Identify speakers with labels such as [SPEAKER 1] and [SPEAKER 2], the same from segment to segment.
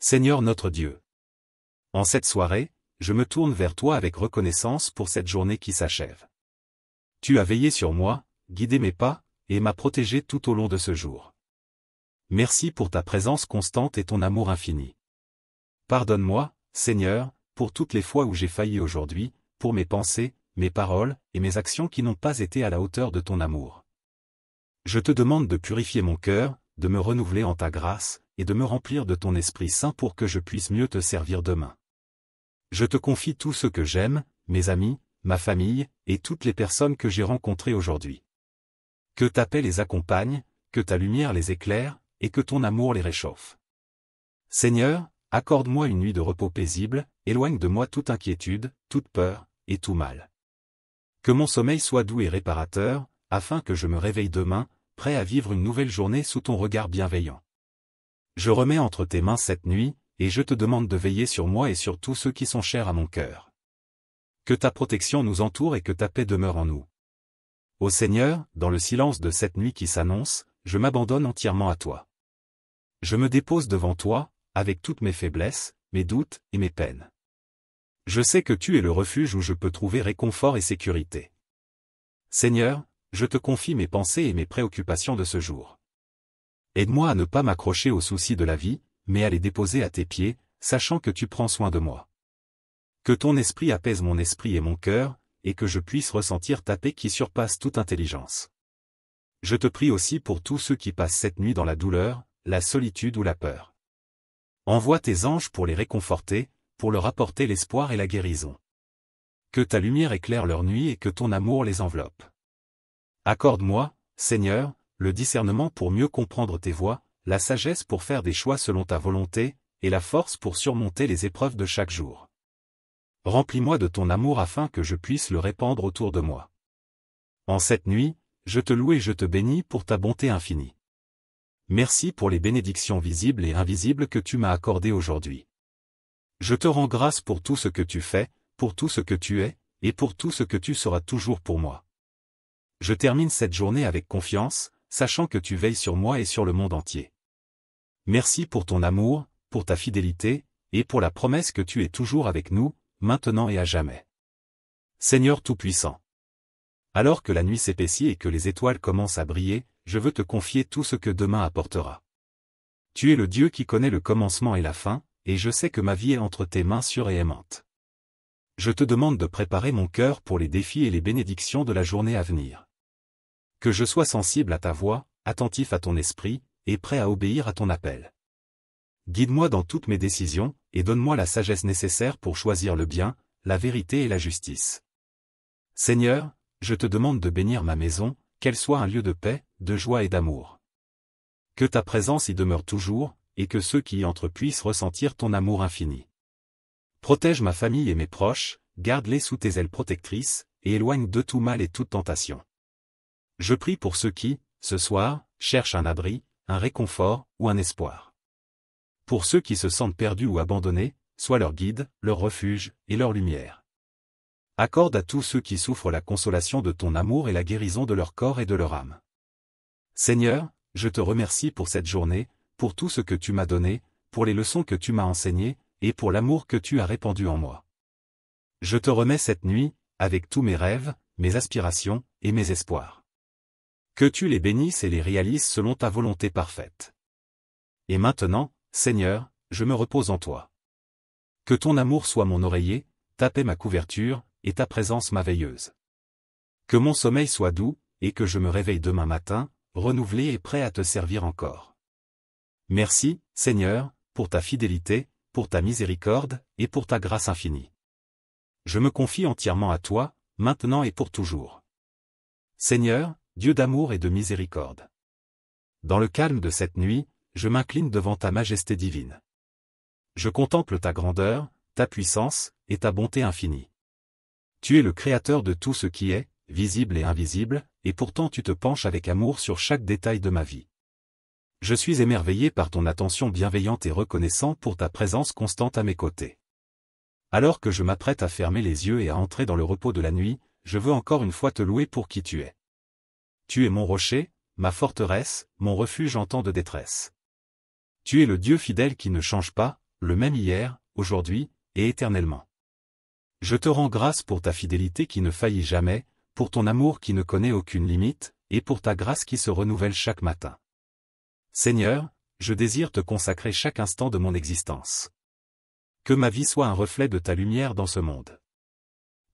[SPEAKER 1] Seigneur notre Dieu. En cette soirée, je me tourne vers toi avec reconnaissance pour cette journée qui s'achève. Tu as veillé sur moi, guidé mes pas, et m'as protégé tout au long de ce jour. Merci pour ta présence constante et ton amour infini. Pardonne-moi, Seigneur, pour toutes les fois où j'ai failli aujourd'hui, pour mes pensées, mes paroles et mes actions qui n'ont pas été à la hauteur de ton amour. Je te demande de purifier mon cœur, de me renouveler en ta grâce, et de me remplir de ton Esprit Saint pour que je puisse mieux te servir demain. Je te confie tout ce que j'aime, mes amis, ma famille, et toutes les personnes que j'ai rencontrées aujourd'hui. Que ta paix les accompagne, que ta lumière les éclaire, et que ton amour les réchauffe. Seigneur, accorde-moi une nuit de repos paisible, éloigne de moi toute inquiétude, toute peur, et tout mal. Que mon sommeil soit doux et réparateur, afin que je me réveille demain, prêt à vivre une nouvelle journée sous ton regard bienveillant. Je remets entre tes mains cette nuit, et je te demande de veiller sur moi et sur tous ceux qui sont chers à mon cœur. Que ta protection nous entoure et que ta paix demeure en nous. Ô Seigneur, dans le silence de cette nuit qui s'annonce, je m'abandonne entièrement à toi. Je me dépose devant toi, avec toutes mes faiblesses, mes doutes et mes peines. Je sais que tu es le refuge où je peux trouver réconfort et sécurité. Seigneur, je te confie mes pensées et mes préoccupations de ce jour. Aide-moi à ne pas m'accrocher aux soucis de la vie, mais à les déposer à tes pieds, sachant que tu prends soin de moi. Que ton esprit apaise mon esprit et mon cœur, et que je puisse ressentir ta paix qui surpasse toute intelligence. Je te prie aussi pour tous ceux qui passent cette nuit dans la douleur, la solitude ou la peur. Envoie tes anges pour les réconforter, pour leur apporter l'espoir et la guérison. Que ta lumière éclaire leur nuit et que ton amour les enveloppe. Accorde-moi, Seigneur, le discernement pour mieux comprendre tes voies, la sagesse pour faire des choix selon ta volonté, et la force pour surmonter les épreuves de chaque jour. Remplis-moi de ton amour afin que je puisse le répandre autour de moi. En cette nuit, je te loue et je te bénis pour ta bonté infinie. Merci pour les bénédictions visibles et invisibles que tu m'as accordées aujourd'hui. Je te rends grâce pour tout ce que tu fais, pour tout ce que tu es, et pour tout ce que tu seras toujours pour moi. Je termine cette journée avec confiance, sachant que tu veilles sur moi et sur le monde entier. Merci pour ton amour, pour ta fidélité, et pour la promesse que tu es toujours avec nous, maintenant et à jamais. Seigneur Tout-Puissant. Alors que la nuit s'épaissit et que les étoiles commencent à briller, je veux te confier tout ce que demain apportera. Tu es le Dieu qui connaît le commencement et la fin, et je sais que ma vie est entre tes mains sûres et aimantes. Je te demande de préparer mon cœur pour les défis et les bénédictions de la journée à venir. Que je sois sensible à ta voix, attentif à ton esprit, et prêt à obéir à ton appel. Guide-moi dans toutes mes décisions, et donne-moi la sagesse nécessaire pour choisir le bien, la vérité et la justice. Seigneur, je te demande de bénir ma maison, qu'elle soit un lieu de paix, de joie et d'amour. Que ta présence y demeure toujours, et que ceux qui y entrent puissent ressentir ton amour infini. Protège ma famille et mes proches, garde-les sous tes ailes protectrices, et éloigne de tout mal et toute tentation. Je prie pour ceux qui, ce soir, cherchent un abri, un réconfort ou un espoir. Pour ceux qui se sentent perdus ou abandonnés, sois leur guide, leur refuge et leur lumière. Accorde à tous ceux qui souffrent la consolation de ton amour et la guérison de leur corps et de leur âme. Seigneur, je te remercie pour cette journée, pour tout ce que tu m'as donné, pour les leçons que tu m'as enseignées, et pour l'amour que tu as répandu en moi. Je te remets cette nuit, avec tous mes rêves, mes aspirations et mes espoirs. Que tu les bénisses et les réalises selon ta volonté parfaite. Et maintenant, Seigneur, je me repose en toi. Que ton amour soit mon oreiller, ta paix ma couverture, et ta présence ma veilleuse. Que mon sommeil soit doux, et que je me réveille demain matin, renouvelé et prêt à te servir encore. Merci, Seigneur, pour ta fidélité, pour ta miséricorde, et pour ta grâce infinie. Je me confie entièrement à toi, maintenant et pour toujours. Seigneur, Dieu d'amour et de miséricorde. Dans le calme de cette nuit, je m'incline devant ta majesté divine. Je contemple ta grandeur, ta puissance, et ta bonté infinie. Tu es le créateur de tout ce qui est, visible et invisible, et pourtant tu te penches avec amour sur chaque détail de ma vie. Je suis émerveillé par ton attention bienveillante et reconnaissant pour ta présence constante à mes côtés. Alors que je m'apprête à fermer les yeux et à entrer dans le repos de la nuit, je veux encore une fois te louer pour qui tu es. Tu es mon rocher, ma forteresse, mon refuge en temps de détresse. Tu es le Dieu fidèle qui ne change pas, le même hier, aujourd'hui, et éternellement. Je te rends grâce pour ta fidélité qui ne faillit jamais, pour ton amour qui ne connaît aucune limite, et pour ta grâce qui se renouvelle chaque matin. Seigneur, je désire te consacrer chaque instant de mon existence. Que ma vie soit un reflet de ta lumière dans ce monde.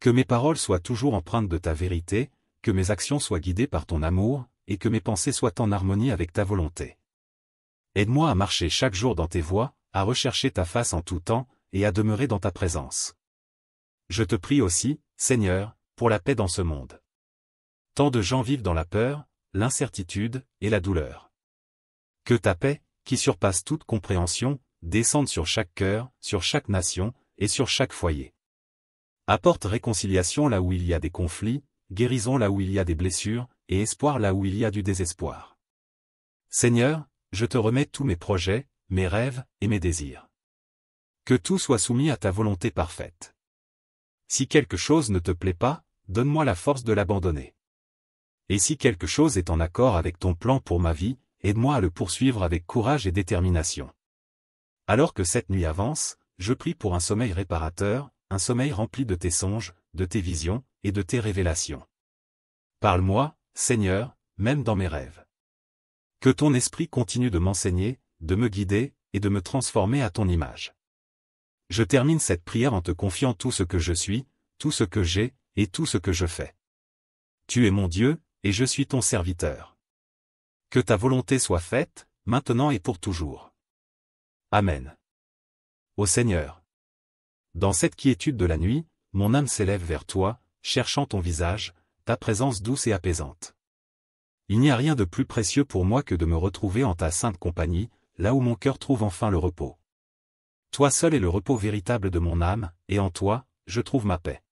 [SPEAKER 1] Que mes paroles soient toujours empreintes de ta vérité, que mes actions soient guidées par ton amour, et que mes pensées soient en harmonie avec ta volonté. Aide-moi à marcher chaque jour dans tes voies, à rechercher ta face en tout temps, et à demeurer dans ta présence. Je te prie aussi, Seigneur, pour la paix dans ce monde. Tant de gens vivent dans la peur, l'incertitude, et la douleur. Que ta paix, qui surpasse toute compréhension, descende sur chaque cœur, sur chaque nation, et sur chaque foyer. Apporte réconciliation là où il y a des conflits, guérison là où il y a des blessures, et espoir là où il y a du désespoir. Seigneur, je te remets tous mes projets, mes rêves, et mes désirs. Que tout soit soumis à ta volonté parfaite. Si quelque chose ne te plaît pas, donne-moi la force de l'abandonner. Et si quelque chose est en accord avec ton plan pour ma vie, aide-moi à le poursuivre avec courage et détermination. Alors que cette nuit avance, je prie pour un sommeil réparateur, un sommeil rempli de tes songes, de tes visions, et de tes révélations. Parle-moi, Seigneur, même dans mes rêves. Que ton esprit continue de m'enseigner, de me guider, et de me transformer à ton image. Je termine cette prière en te confiant tout ce que je suis, tout ce que j'ai, et tout ce que je fais. Tu es mon Dieu, et je suis ton serviteur. Que ta volonté soit faite, maintenant et pour toujours. Amen. Ô Seigneur. Dans cette quiétude de la nuit, mon âme s'élève vers toi, cherchant ton visage, ta présence douce et apaisante. Il n'y a rien de plus précieux pour moi que de me retrouver en ta sainte compagnie, là où mon cœur trouve enfin le repos. Toi seul es le repos véritable de mon âme, et en toi, je trouve ma paix.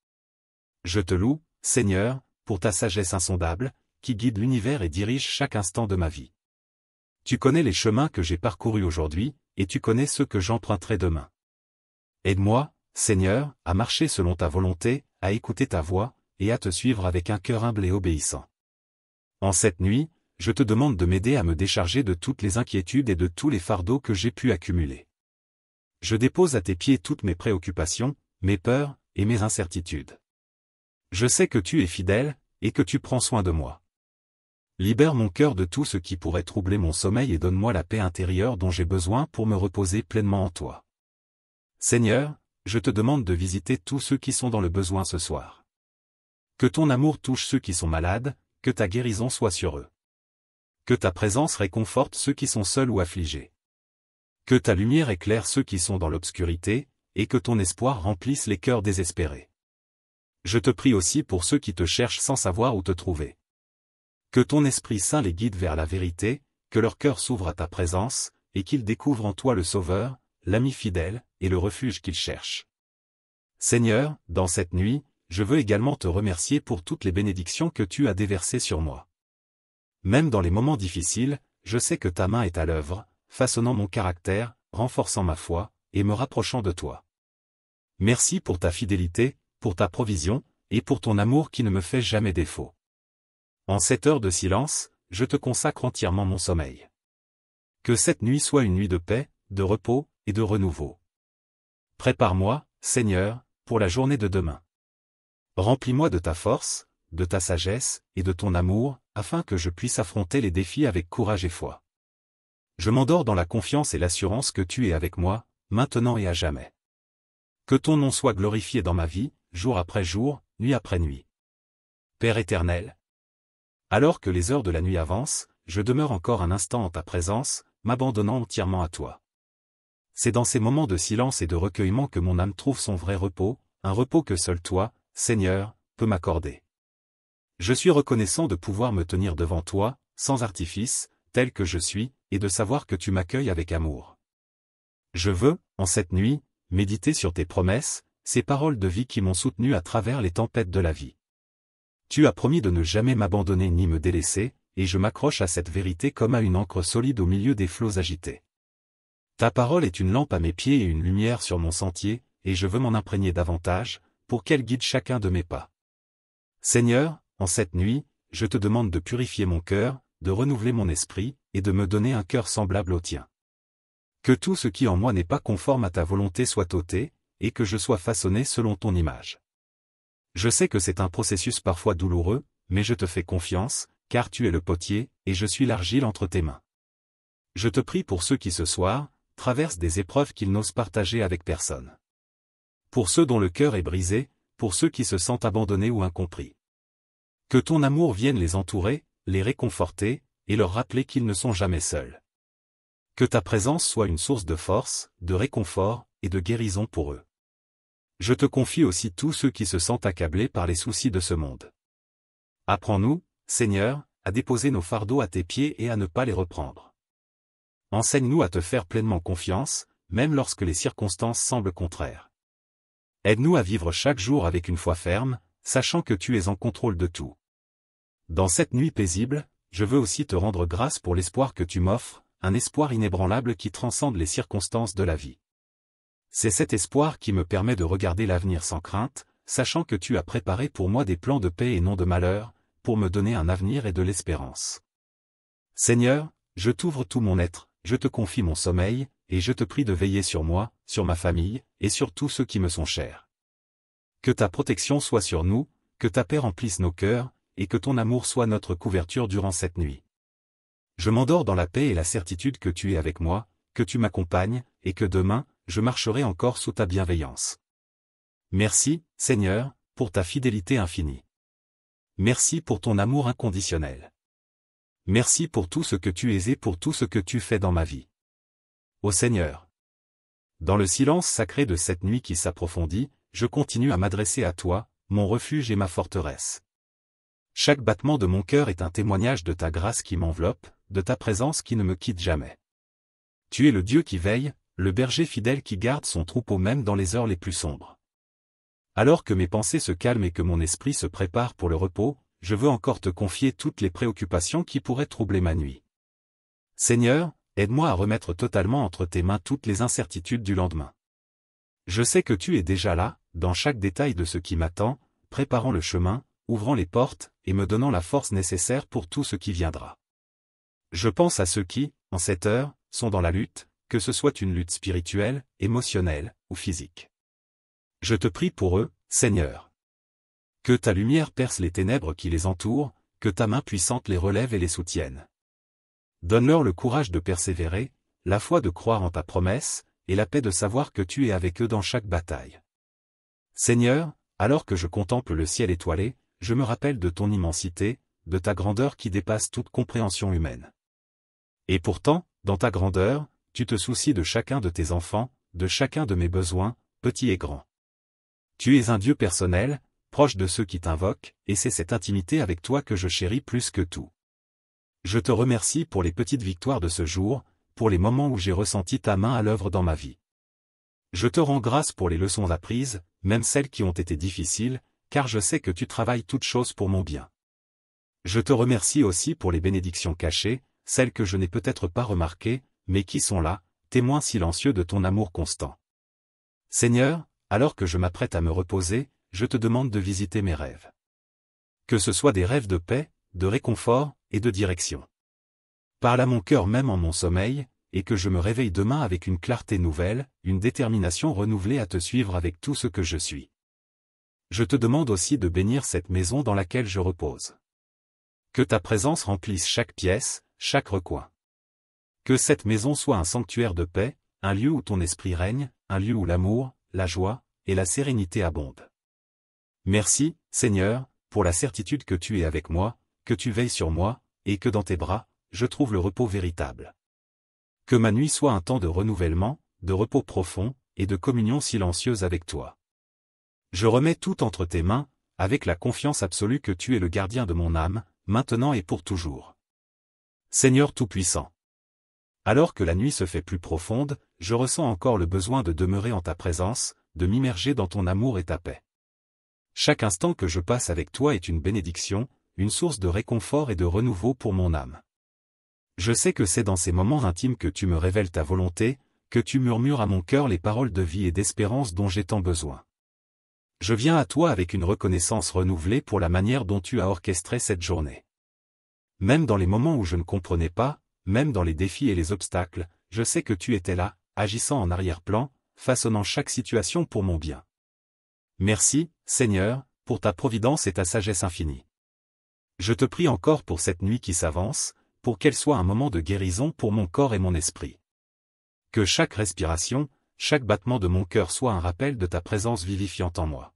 [SPEAKER 1] Je te loue, Seigneur, pour ta sagesse insondable, qui guide l'univers et dirige chaque instant de ma vie. Tu connais les chemins que j'ai parcourus aujourd'hui, et tu connais ceux que j'emprunterai demain. Aide-moi, Seigneur, à marcher selon ta volonté, à écouter ta voix, et à te suivre avec un cœur humble et obéissant. En cette nuit, je te demande de m'aider à me décharger de toutes les inquiétudes et de tous les fardeaux que j'ai pu accumuler. Je dépose à tes pieds toutes mes préoccupations, mes peurs, et mes incertitudes. Je sais que tu es fidèle, et que tu prends soin de moi. Libère mon cœur de tout ce qui pourrait troubler mon sommeil et donne-moi la paix intérieure dont j'ai besoin pour me reposer pleinement en toi. Seigneur, je te demande de visiter tous ceux qui sont dans le besoin ce soir. Que ton amour touche ceux qui sont malades, que ta guérison soit sur eux. Que ta présence réconforte ceux qui sont seuls ou affligés. Que ta lumière éclaire ceux qui sont dans l'obscurité, et que ton espoir remplisse les cœurs désespérés. Je te prie aussi pour ceux qui te cherchent sans savoir où te trouver. Que ton Esprit Saint les guide vers la vérité, que leur cœur s'ouvre à ta présence, et qu'ils découvrent en toi le Sauveur, l'ami fidèle, et le refuge qu'ils cherchent. Seigneur, dans cette nuit, je veux également te remercier pour toutes les bénédictions que tu as déversées sur moi. Même dans les moments difficiles, je sais que ta main est à l'œuvre, façonnant mon caractère, renforçant ma foi, et me rapprochant de toi. Merci pour ta fidélité, pour ta provision, et pour ton amour qui ne me fait jamais défaut. En cette heure de silence, je te consacre entièrement mon sommeil. Que cette nuit soit une nuit de paix, de repos, et de renouveau. Prépare-moi, Seigneur, pour la journée de demain. Remplis-moi de ta force, de ta sagesse, et de ton amour, afin que je puisse affronter les défis avec courage et foi. Je m'endors dans la confiance et l'assurance que tu es avec moi, maintenant et à jamais. Que ton nom soit glorifié dans ma vie, jour après jour, nuit après nuit. Père éternel. Alors que les heures de la nuit avancent, je demeure encore un instant en ta présence, m'abandonnant entièrement à toi. C'est dans ces moments de silence et de recueillement que mon âme trouve son vrai repos, un repos que seul toi, Seigneur, peux m'accorder. Je suis reconnaissant de pouvoir me tenir devant toi, sans artifice, tel que je suis, et de savoir que tu m'accueilles avec amour. Je veux, en cette nuit, méditer sur tes promesses, ces paroles de vie qui m'ont soutenu à travers les tempêtes de la vie. Tu as promis de ne jamais m'abandonner ni me délaisser, et je m'accroche à cette vérité comme à une ancre solide au milieu des flots agités. Ta parole est une lampe à mes pieds et une lumière sur mon sentier, et je veux m'en imprégner davantage, pour qu'elle guide chacun de mes pas. Seigneur, en cette nuit, je te demande de purifier mon cœur, de renouveler mon esprit, et de me donner un cœur semblable au tien. Que tout ce qui en moi n'est pas conforme à ta volonté soit ôté, et que je sois façonné selon ton image. Je sais que c'est un processus parfois douloureux, mais je te fais confiance, car tu es le potier, et je suis l'argile entre tes mains. Je te prie pour ceux qui ce soir traversent des épreuves qu'ils n'osent partager avec personne. Pour ceux dont le cœur est brisé, pour ceux qui se sentent abandonnés ou incompris. Que ton amour vienne les entourer, les réconforter, et leur rappeler qu'ils ne sont jamais seuls. Que ta présence soit une source de force, de réconfort, et de guérison pour eux. Je te confie aussi tous ceux qui se sentent accablés par les soucis de ce monde. Apprends-nous, Seigneur, à déposer nos fardeaux à tes pieds et à ne pas les reprendre. Enseigne-nous à te faire pleinement confiance, même lorsque les circonstances semblent contraires. Aide-nous à vivre chaque jour avec une foi ferme, sachant que tu es en contrôle de tout. Dans cette nuit paisible, je veux aussi te rendre grâce pour l'espoir que tu m'offres, un espoir inébranlable qui transcende les circonstances de la vie. C'est cet espoir qui me permet de regarder l'avenir sans crainte, sachant que tu as préparé pour moi des plans de paix et non de malheur, pour me donner un avenir et de l'espérance. Seigneur, je t'ouvre tout mon être, je te confie mon sommeil, et je te prie de veiller sur moi, sur ma famille, et sur tous ceux qui me sont chers. Que ta protection soit sur nous, que ta paix remplisse nos cœurs, et que ton amour soit notre couverture durant cette nuit. Je m'endors dans la paix et la certitude que tu es avec moi, que tu m'accompagnes, et que demain, je marcherai encore sous ta bienveillance. Merci, Seigneur, pour ta fidélité infinie. Merci pour ton amour inconditionnel. Merci pour tout ce que tu es et pour tout ce que tu fais dans ma vie. Ô Seigneur. Dans le silence sacré de cette nuit qui s'approfondit, je continue à m'adresser à toi, mon refuge et ma forteresse. Chaque battement de mon cœur est un témoignage de ta grâce qui m'enveloppe, de ta présence qui ne me quitte jamais. Tu es le Dieu qui veille, le berger fidèle qui garde son troupeau même dans les heures les plus sombres. Alors que mes pensées se calment et que mon esprit se prépare pour le repos, je veux encore te confier toutes les préoccupations qui pourraient troubler ma nuit. Seigneur, aide-moi à remettre totalement entre tes mains toutes les incertitudes du lendemain. Je sais que tu es déjà là, dans chaque détail de ce qui m'attend, préparant le chemin, ouvrant les portes, et me donnant la force nécessaire pour tout ce qui viendra. Je pense à ceux qui, en cette heure, sont dans la lutte, que ce soit une lutte spirituelle, émotionnelle, ou physique. Je te prie pour eux, Seigneur. Que ta lumière perce les ténèbres qui les entourent, que ta main puissante les relève et les soutienne. Donne-leur le courage de persévérer, la foi de croire en ta promesse, et la paix de savoir que tu es avec eux dans chaque bataille. Seigneur, alors que je contemple le ciel étoilé, je me rappelle de ton immensité, de ta grandeur qui dépasse toute compréhension humaine. Et pourtant, dans ta grandeur, tu te soucies de chacun de tes enfants, de chacun de mes besoins, petits et grands. Tu es un Dieu personnel, proche de ceux qui t'invoquent, et c'est cette intimité avec toi que je chéris plus que tout. Je te remercie pour les petites victoires de ce jour, pour les moments où j'ai ressenti ta main à l'œuvre dans ma vie. Je te rends grâce pour les leçons apprises, même celles qui ont été difficiles, car je sais que tu travailles toutes choses pour mon bien. Je te remercie aussi pour les bénédictions cachées, celles que je n'ai peut-être pas remarquées, mais qui sont là, témoins silencieux de ton amour constant. Seigneur, alors que je m'apprête à me reposer, je te demande de visiter mes rêves. Que ce soit des rêves de paix, de réconfort, et de direction. Parle à mon cœur même en mon sommeil, et que je me réveille demain avec une clarté nouvelle, une détermination renouvelée à te suivre avec tout ce que je suis. Je te demande aussi de bénir cette maison dans laquelle je repose. Que ta présence remplisse chaque pièce, chaque recoin. Que cette maison soit un sanctuaire de paix, un lieu où ton esprit règne, un lieu où l'amour, la joie, et la sérénité abondent. Merci, Seigneur, pour la certitude que tu es avec moi, que tu veilles sur moi, et que dans tes bras, je trouve le repos véritable. Que ma nuit soit un temps de renouvellement, de repos profond, et de communion silencieuse avec toi. Je remets tout entre tes mains, avec la confiance absolue que tu es le gardien de mon âme, maintenant et pour toujours. Seigneur Tout-Puissant. Alors que la nuit se fait plus profonde, je ressens encore le besoin de demeurer en ta présence, de m'immerger dans ton amour et ta paix. Chaque instant que je passe avec toi est une bénédiction, une source de réconfort et de renouveau pour mon âme. Je sais que c'est dans ces moments intimes que tu me révèles ta volonté, que tu murmures à mon cœur les paroles de vie et d'espérance dont j'ai tant besoin. Je viens à toi avec une reconnaissance renouvelée pour la manière dont tu as orchestré cette journée. Même dans les moments où je ne comprenais pas, même dans les défis et les obstacles, je sais que tu étais là, agissant en arrière-plan, façonnant chaque situation pour mon bien. Merci, Seigneur, pour ta providence et ta sagesse infinie. Je te prie encore pour cette nuit qui s'avance, pour qu'elle soit un moment de guérison pour mon corps et mon esprit. Que chaque respiration, chaque battement de mon cœur soit un rappel de ta présence vivifiante en moi.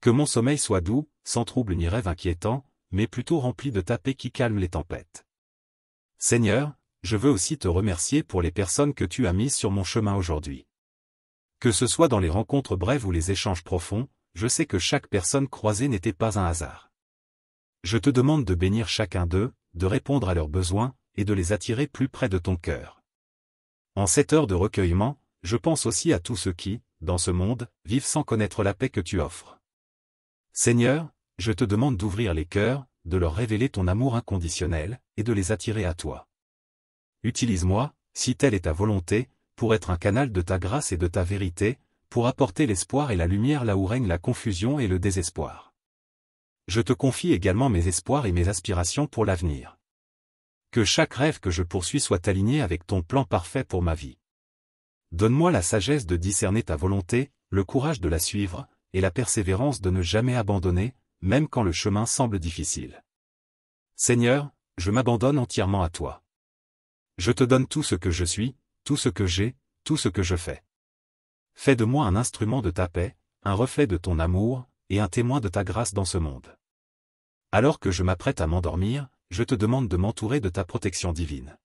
[SPEAKER 1] Que mon sommeil soit doux, sans trouble ni rêve inquiétant, mais plutôt rempli de ta paix qui calme les tempêtes. Seigneur, je veux aussi te remercier pour les personnes que tu as mises sur mon chemin aujourd'hui. Que ce soit dans les rencontres brèves ou les échanges profonds, je sais que chaque personne croisée n'était pas un hasard. Je te demande de bénir chacun d'eux, de répondre à leurs besoins, et de les attirer plus près de ton cœur. En cette heure de recueillement, je pense aussi à tous ceux qui, dans ce monde, vivent sans connaître la paix que tu offres. Seigneur, je te demande d'ouvrir les cœurs, de leur révéler ton amour inconditionnel, et de les attirer à toi. Utilise-moi, si telle est ta volonté, pour être un canal de ta grâce et de ta vérité, pour apporter l'espoir et la lumière là où règne la confusion et le désespoir. Je te confie également mes espoirs et mes aspirations pour l'avenir. Que chaque rêve que je poursuis soit aligné avec ton plan parfait pour ma vie. Donne-moi la sagesse de discerner ta volonté, le courage de la suivre, et la persévérance de ne jamais abandonner, même quand le chemin semble difficile. Seigneur, je m'abandonne entièrement à toi. Je te donne tout ce que je suis, tout ce que j'ai, tout ce que je fais. Fais de moi un instrument de ta paix, un reflet de ton amour, et un témoin de ta grâce dans ce monde. Alors que je m'apprête à m'endormir, je te demande de m'entourer de ta protection divine.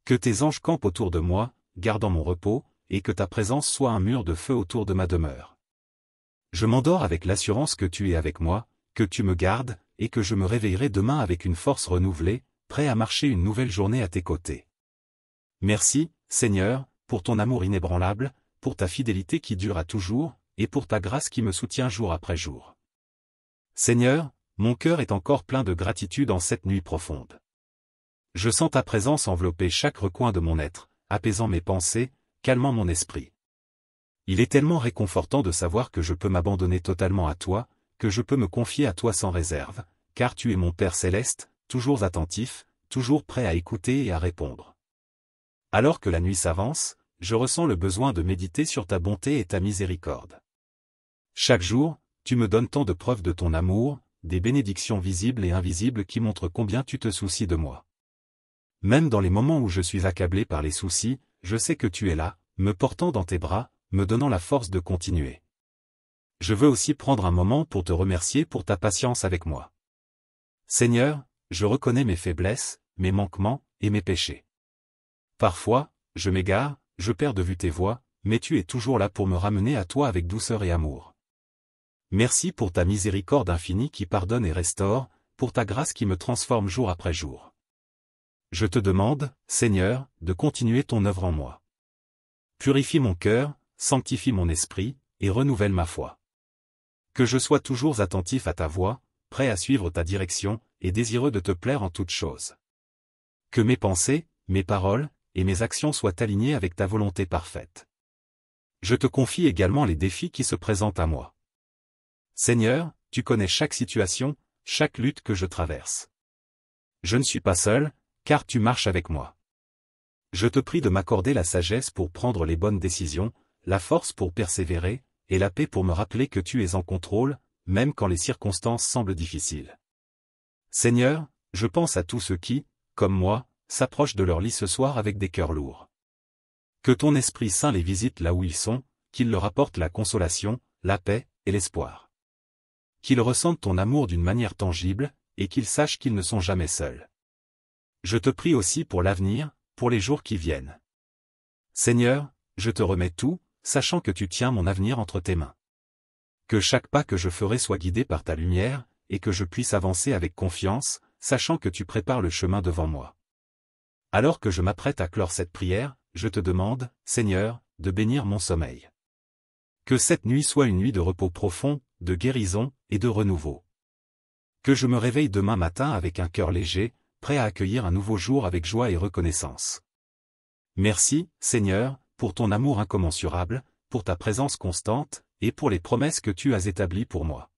[SPEAKER 1] Que tes anges campent autour de moi, gardant mon repos, et que ta présence soit un mur de feu autour de ma demeure. Je m'endors avec l'assurance que tu es avec moi, que tu me gardes, et que je me réveillerai demain avec une force renouvelée, prêt à marcher une nouvelle journée à tes côtés. Merci, Seigneur, pour ton amour inébranlable, pour ta fidélité qui dure à toujours, et pour ta grâce qui me soutient jour après jour. Seigneur, mon cœur est encore plein de gratitude en cette nuit profonde. Je sens ta présence envelopper chaque recoin de mon être, apaisant mes pensées, calmant mon esprit. Il est tellement réconfortant de savoir que je peux m'abandonner totalement à toi, que je peux me confier à toi sans réserve, car tu es mon Père céleste, toujours attentif, toujours prêt à écouter et à répondre. Alors que la nuit s'avance, je ressens le besoin de méditer sur ta bonté et ta miséricorde. Chaque jour, tu me donnes tant de preuves de ton amour, des bénédictions visibles et invisibles qui montrent combien tu te soucies de moi. Même dans les moments où je suis accablé par les soucis, je sais que tu es là, me portant dans tes bras, me donnant la force de continuer. Je veux aussi prendre un moment pour te remercier pour ta patience avec moi. Seigneur, je reconnais mes faiblesses, mes manquements, et mes péchés. Parfois, je m'égare, je perds de vue tes voies, mais tu es toujours là pour me ramener à toi avec douceur et amour. Merci pour ta miséricorde infinie qui pardonne et restaure, pour ta grâce qui me transforme jour après jour. Je te demande, Seigneur, de continuer ton œuvre en moi. Purifie mon cœur, sanctifie mon esprit, et renouvelle ma foi. Que je sois toujours attentif à ta voix, prêt à suivre ta direction, et désireux de te plaire en toutes choses. Que mes pensées, mes paroles, et mes actions soient alignées avec ta volonté parfaite. Je te confie également les défis qui se présentent à moi. Seigneur, tu connais chaque situation, chaque lutte que je traverse. Je ne suis pas seul, car tu marches avec moi. Je te prie de m'accorder la sagesse pour prendre les bonnes décisions, la force pour persévérer, et la paix pour me rappeler que tu es en contrôle, même quand les circonstances semblent difficiles. Seigneur, je pense à tous ceux qui, comme moi, s'approchent de leur lit ce soir avec des cœurs lourds. Que ton Esprit Saint les visite là où ils sont, qu'il leur apporte la consolation, la paix, et l'espoir. Qu'ils ressentent ton amour d'une manière tangible, et qu'ils sachent qu'ils ne sont jamais seuls. Je te prie aussi pour l'avenir, pour les jours qui viennent. Seigneur, je te remets tout, sachant que tu tiens mon avenir entre tes mains. Que chaque pas que je ferai soit guidé par ta lumière, et que je puisse avancer avec confiance, sachant que tu prépares le chemin devant moi. Alors que je m'apprête à clore cette prière, je te demande, Seigneur, de bénir mon sommeil. Que cette nuit soit une nuit de repos profond, de guérison, et de renouveau. Que je me réveille demain matin avec un cœur léger, prêt à accueillir un nouveau jour avec joie et reconnaissance. Merci, Seigneur, pour ton amour incommensurable, pour ta présence constante, et pour les promesses que tu as établies pour moi.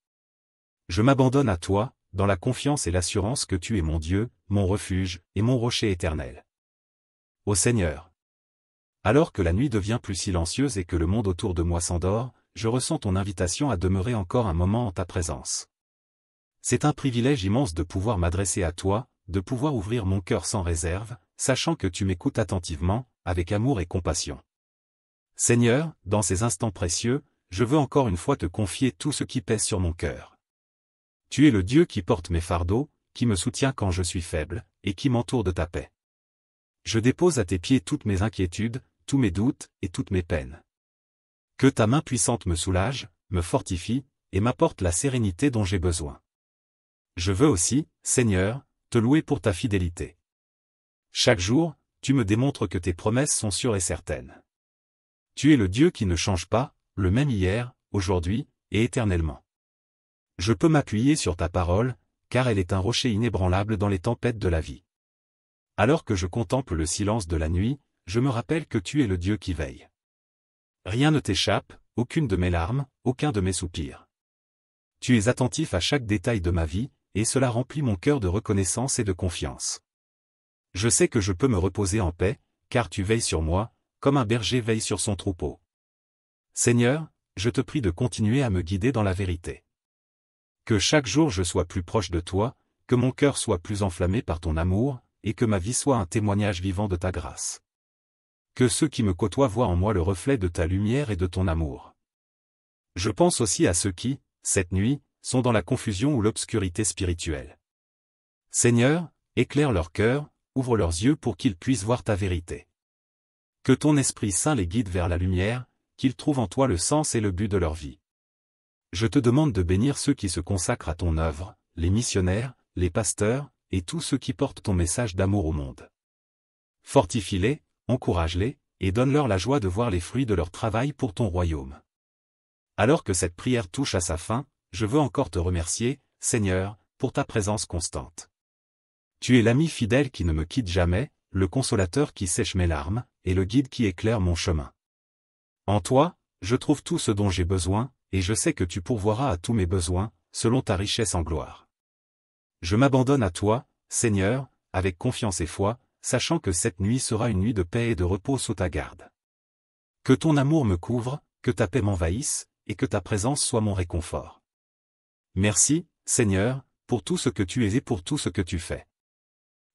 [SPEAKER 1] Je m'abandonne à toi, dans la confiance et l'assurance que tu es mon Dieu, mon refuge, et mon rocher éternel. Ô Seigneur, Alors que la nuit devient plus silencieuse et que le monde autour de moi s'endort, je ressens ton invitation à demeurer encore un moment en ta présence. C'est un privilège immense de pouvoir m'adresser à toi, de pouvoir ouvrir mon cœur sans réserve, sachant que tu m'écoutes attentivement, avec amour et compassion. Seigneur, dans ces instants précieux, je veux encore une fois te confier tout ce qui pèse sur mon cœur. Tu es le Dieu qui porte mes fardeaux, qui me soutient quand je suis faible, et qui m'entoure de ta paix. Je dépose à tes pieds toutes mes inquiétudes, tous mes doutes et toutes mes peines. Que ta main puissante me soulage, me fortifie, et m'apporte la sérénité dont j'ai besoin. Je veux aussi, Seigneur, te louer pour ta fidélité. Chaque jour, tu me démontres que tes promesses sont sûres et certaines. Tu es le Dieu qui ne change pas, le même hier, aujourd'hui, et éternellement. Je peux m'appuyer sur ta parole, car elle est un rocher inébranlable dans les tempêtes de la vie. Alors que je contemple le silence de la nuit, je me rappelle que tu es le Dieu qui veille. Rien ne t'échappe, aucune de mes larmes, aucun de mes soupirs. Tu es attentif à chaque détail de ma vie, et cela remplit mon cœur de reconnaissance et de confiance. Je sais que je peux me reposer en paix, car tu veilles sur moi, comme un berger veille sur son troupeau. Seigneur, je te prie de continuer à me guider dans la vérité. Que chaque jour je sois plus proche de toi, que mon cœur soit plus enflammé par ton amour, et que ma vie soit un témoignage vivant de ta grâce. Que ceux qui me côtoient voient en moi le reflet de ta lumière et de ton amour. Je pense aussi à ceux qui, cette nuit, sont dans la confusion ou l'obscurité spirituelle. Seigneur, éclaire leur cœur, ouvre leurs yeux pour qu'ils puissent voir ta vérité. Que ton Esprit Saint les guide vers la lumière, qu'ils trouvent en toi le sens et le but de leur vie. Je te demande de bénir ceux qui se consacrent à ton œuvre, les missionnaires, les pasteurs, et tous ceux qui portent ton message d'amour au monde. Fortifie-les, encourage-les, et donne-leur la joie de voir les fruits de leur travail pour ton royaume. Alors que cette prière touche à sa fin, je veux encore te remercier, Seigneur, pour ta présence constante. Tu es l'ami fidèle qui ne me quitte jamais, le consolateur qui sèche mes larmes, et le guide qui éclaire mon chemin. En toi, je trouve tout ce dont j'ai besoin, et je sais que tu pourvoiras à tous mes besoins, selon ta richesse en gloire. Je m'abandonne à toi, Seigneur, avec confiance et foi, sachant que cette nuit sera une nuit de paix et de repos sous ta garde. Que ton amour me couvre, que ta paix m'envahisse, et que ta présence soit mon réconfort. Merci, Seigneur, pour tout ce que tu es et pour tout ce que tu fais.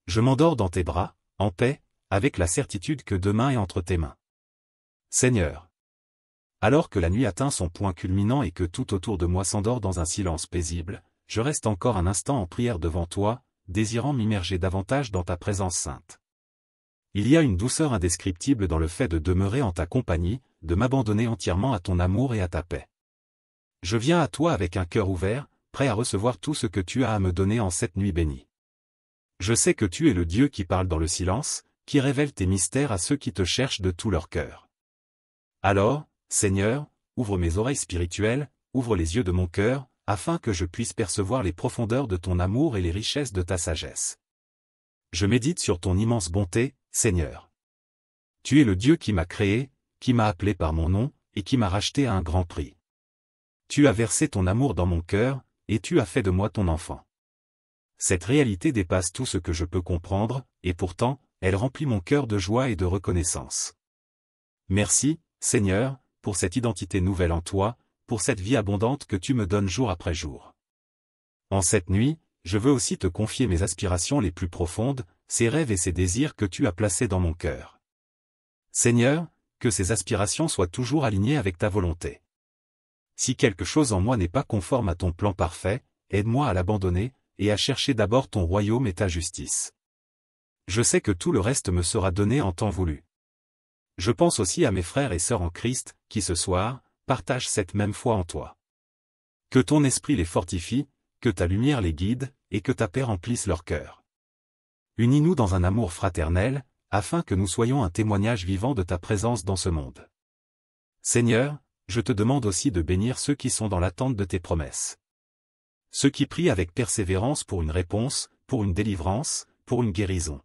[SPEAKER 1] Je m'endors dans tes bras, en paix, avec la certitude que demain est entre tes mains. Seigneur. Alors que la nuit atteint son point culminant et que tout autour de moi s'endort dans un silence paisible, je reste encore un instant en prière devant toi, désirant m'immerger davantage dans ta présence sainte. Il y a une douceur indescriptible dans le fait de demeurer en ta compagnie, de m'abandonner entièrement à ton amour et à ta paix. Je viens à toi avec un cœur ouvert, prêt à recevoir tout ce que tu as à me donner en cette nuit bénie. Je sais que tu es le Dieu qui parle dans le silence, qui révèle tes mystères à ceux qui te cherchent de tout leur cœur. Alors, Seigneur, ouvre mes oreilles spirituelles, ouvre les yeux de mon cœur, afin que je puisse percevoir les profondeurs de ton amour et les richesses de ta sagesse. Je médite sur ton immense bonté, Seigneur. Tu es le Dieu qui m'a créé, qui m'a appelé par mon nom, et qui m'a racheté à un grand prix. Tu as versé ton amour dans mon cœur, et tu as fait de moi ton enfant. Cette réalité dépasse tout ce que je peux comprendre, et pourtant, elle remplit mon cœur de joie et de reconnaissance. Merci, Seigneur, pour cette identité nouvelle en toi, pour cette vie abondante que tu me donnes jour après jour. En cette nuit, je veux aussi te confier mes aspirations les plus profondes, ces rêves et ces désirs que tu as placés dans mon cœur. Seigneur, que ces aspirations soient toujours alignées avec ta volonté. Si quelque chose en moi n'est pas conforme à ton plan parfait, aide-moi à l'abandonner, et à chercher d'abord ton royaume et ta justice. Je sais que tout le reste me sera donné en temps voulu. Je pense aussi à mes frères et sœurs en Christ, qui ce soir, partagent cette même foi en toi. Que ton esprit les fortifie, que ta lumière les guide, et que ta paix remplisse leur cœur. Unis-nous dans un amour fraternel, afin que nous soyons un témoignage vivant de ta présence dans ce monde. Seigneur, je te demande aussi de bénir ceux qui sont dans l'attente de tes promesses. Ceux qui prient avec persévérance pour une réponse, pour une délivrance, pour une guérison.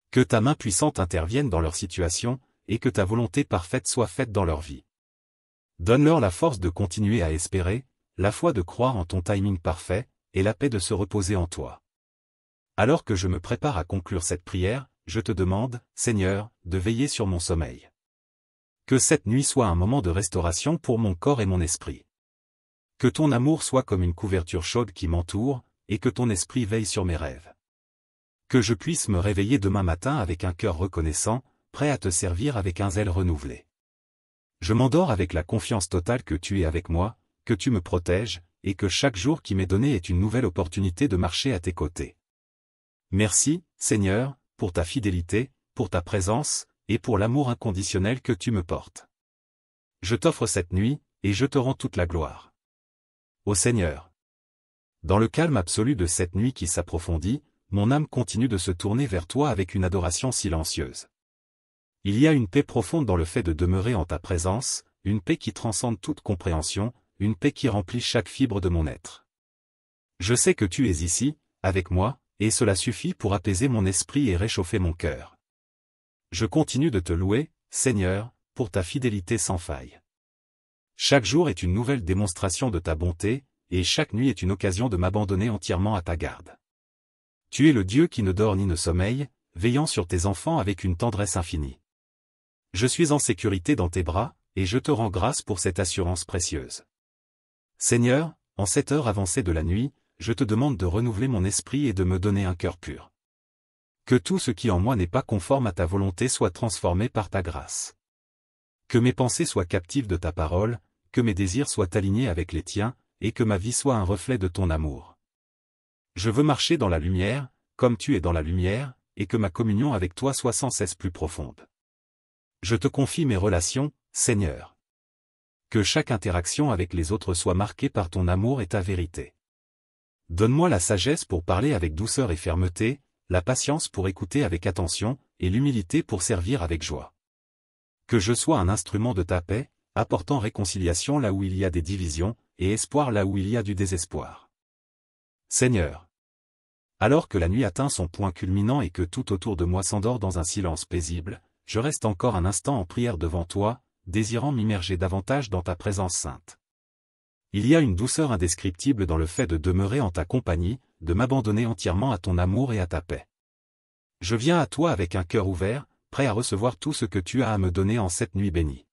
[SPEAKER 1] Que ta main puissante intervienne dans leur situation, et que ta volonté parfaite soit faite dans leur vie. Donne-leur la force de continuer à espérer, la foi de croire en ton timing parfait, et la paix de se reposer en toi. Alors que je me prépare à conclure cette prière, je te demande, Seigneur, de veiller sur mon sommeil. Que cette nuit soit un moment de restauration pour mon corps et mon esprit. Que ton amour soit comme une couverture chaude qui m'entoure, et que ton esprit veille sur mes rêves. Que je puisse me réveiller demain matin avec un cœur reconnaissant, prêt à te servir avec un zèle renouvelé. Je m'endors avec la confiance totale que tu es avec moi, que tu me protèges, et que chaque jour qui m'est donné est une nouvelle opportunité de marcher à tes côtés. Merci, Seigneur, pour ta fidélité, pour ta présence, et pour l'amour inconditionnel que tu me portes. Je t'offre cette nuit, et je te rends toute la gloire. Ô Seigneur. Dans le calme absolu de cette nuit qui s'approfondit, mon âme continue de se tourner vers toi avec une adoration silencieuse. Il y a une paix profonde dans le fait de demeurer en ta présence, une paix qui transcende toute compréhension, une paix qui remplit chaque fibre de mon être. Je sais que tu es ici, avec moi, et cela suffit pour apaiser mon esprit et réchauffer mon cœur. Je continue de te louer, Seigneur, pour ta fidélité sans faille. Chaque jour est une nouvelle démonstration de ta bonté, et chaque nuit est une occasion de m'abandonner entièrement à ta garde. Tu es le Dieu qui ne dort ni ne sommeille, veillant sur tes enfants avec une tendresse infinie. Je suis en sécurité dans tes bras, et je te rends grâce pour cette assurance précieuse. Seigneur, en cette heure avancée de la nuit, je te demande de renouveler mon esprit et de me donner un cœur pur. Que tout ce qui en moi n'est pas conforme à ta volonté soit transformé par ta grâce. Que mes pensées soient captives de ta parole, que mes désirs soient alignés avec les tiens, et que ma vie soit un reflet de ton amour. Je veux marcher dans la lumière, comme tu es dans la lumière, et que ma communion avec toi soit sans cesse plus profonde. Je te confie mes relations, Seigneur. Que chaque interaction avec les autres soit marquée par ton amour et ta vérité. Donne-moi la sagesse pour parler avec douceur et fermeté, la patience pour écouter avec attention, et l'humilité pour servir avec joie. Que je sois un instrument de ta paix, apportant réconciliation là où il y a des divisions, et espoir là où il y a du désespoir. Seigneur. Alors que la nuit atteint son point culminant et que tout autour de moi s'endort dans un silence paisible, je reste encore un instant en prière devant toi, désirant m'immerger davantage dans ta présence sainte. Il y a une douceur indescriptible dans le fait de demeurer en ta compagnie, de m'abandonner entièrement à ton amour et à ta paix. Je viens à toi avec un cœur ouvert, prêt à recevoir tout ce que tu as à me donner en cette nuit bénie.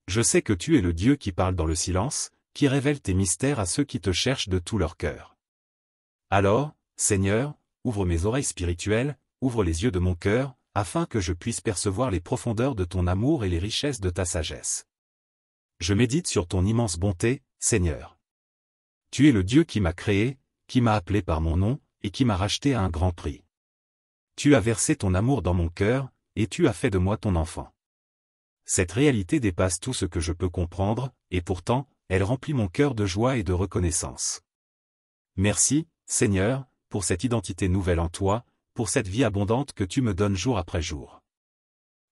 [SPEAKER 1] Je sais que tu es le Dieu qui parle dans le silence, qui révèle tes mystères à ceux qui te cherchent de tout leur cœur. Alors, Seigneur, ouvre mes oreilles spirituelles, ouvre les yeux de mon cœur, afin que je puisse percevoir les profondeurs de ton amour et les richesses de ta sagesse. Je médite sur ton immense bonté, Seigneur. Tu es le Dieu qui m'a créé, qui m'a appelé par mon nom, et qui m'a racheté à un grand prix. Tu as versé ton amour dans mon cœur, et tu as fait de moi ton enfant. Cette réalité dépasse tout ce que je peux comprendre, et pourtant, elle remplit mon cœur de joie et de reconnaissance. Merci, Seigneur, pour cette identité nouvelle en toi, pour cette vie abondante que tu me donnes jour après jour.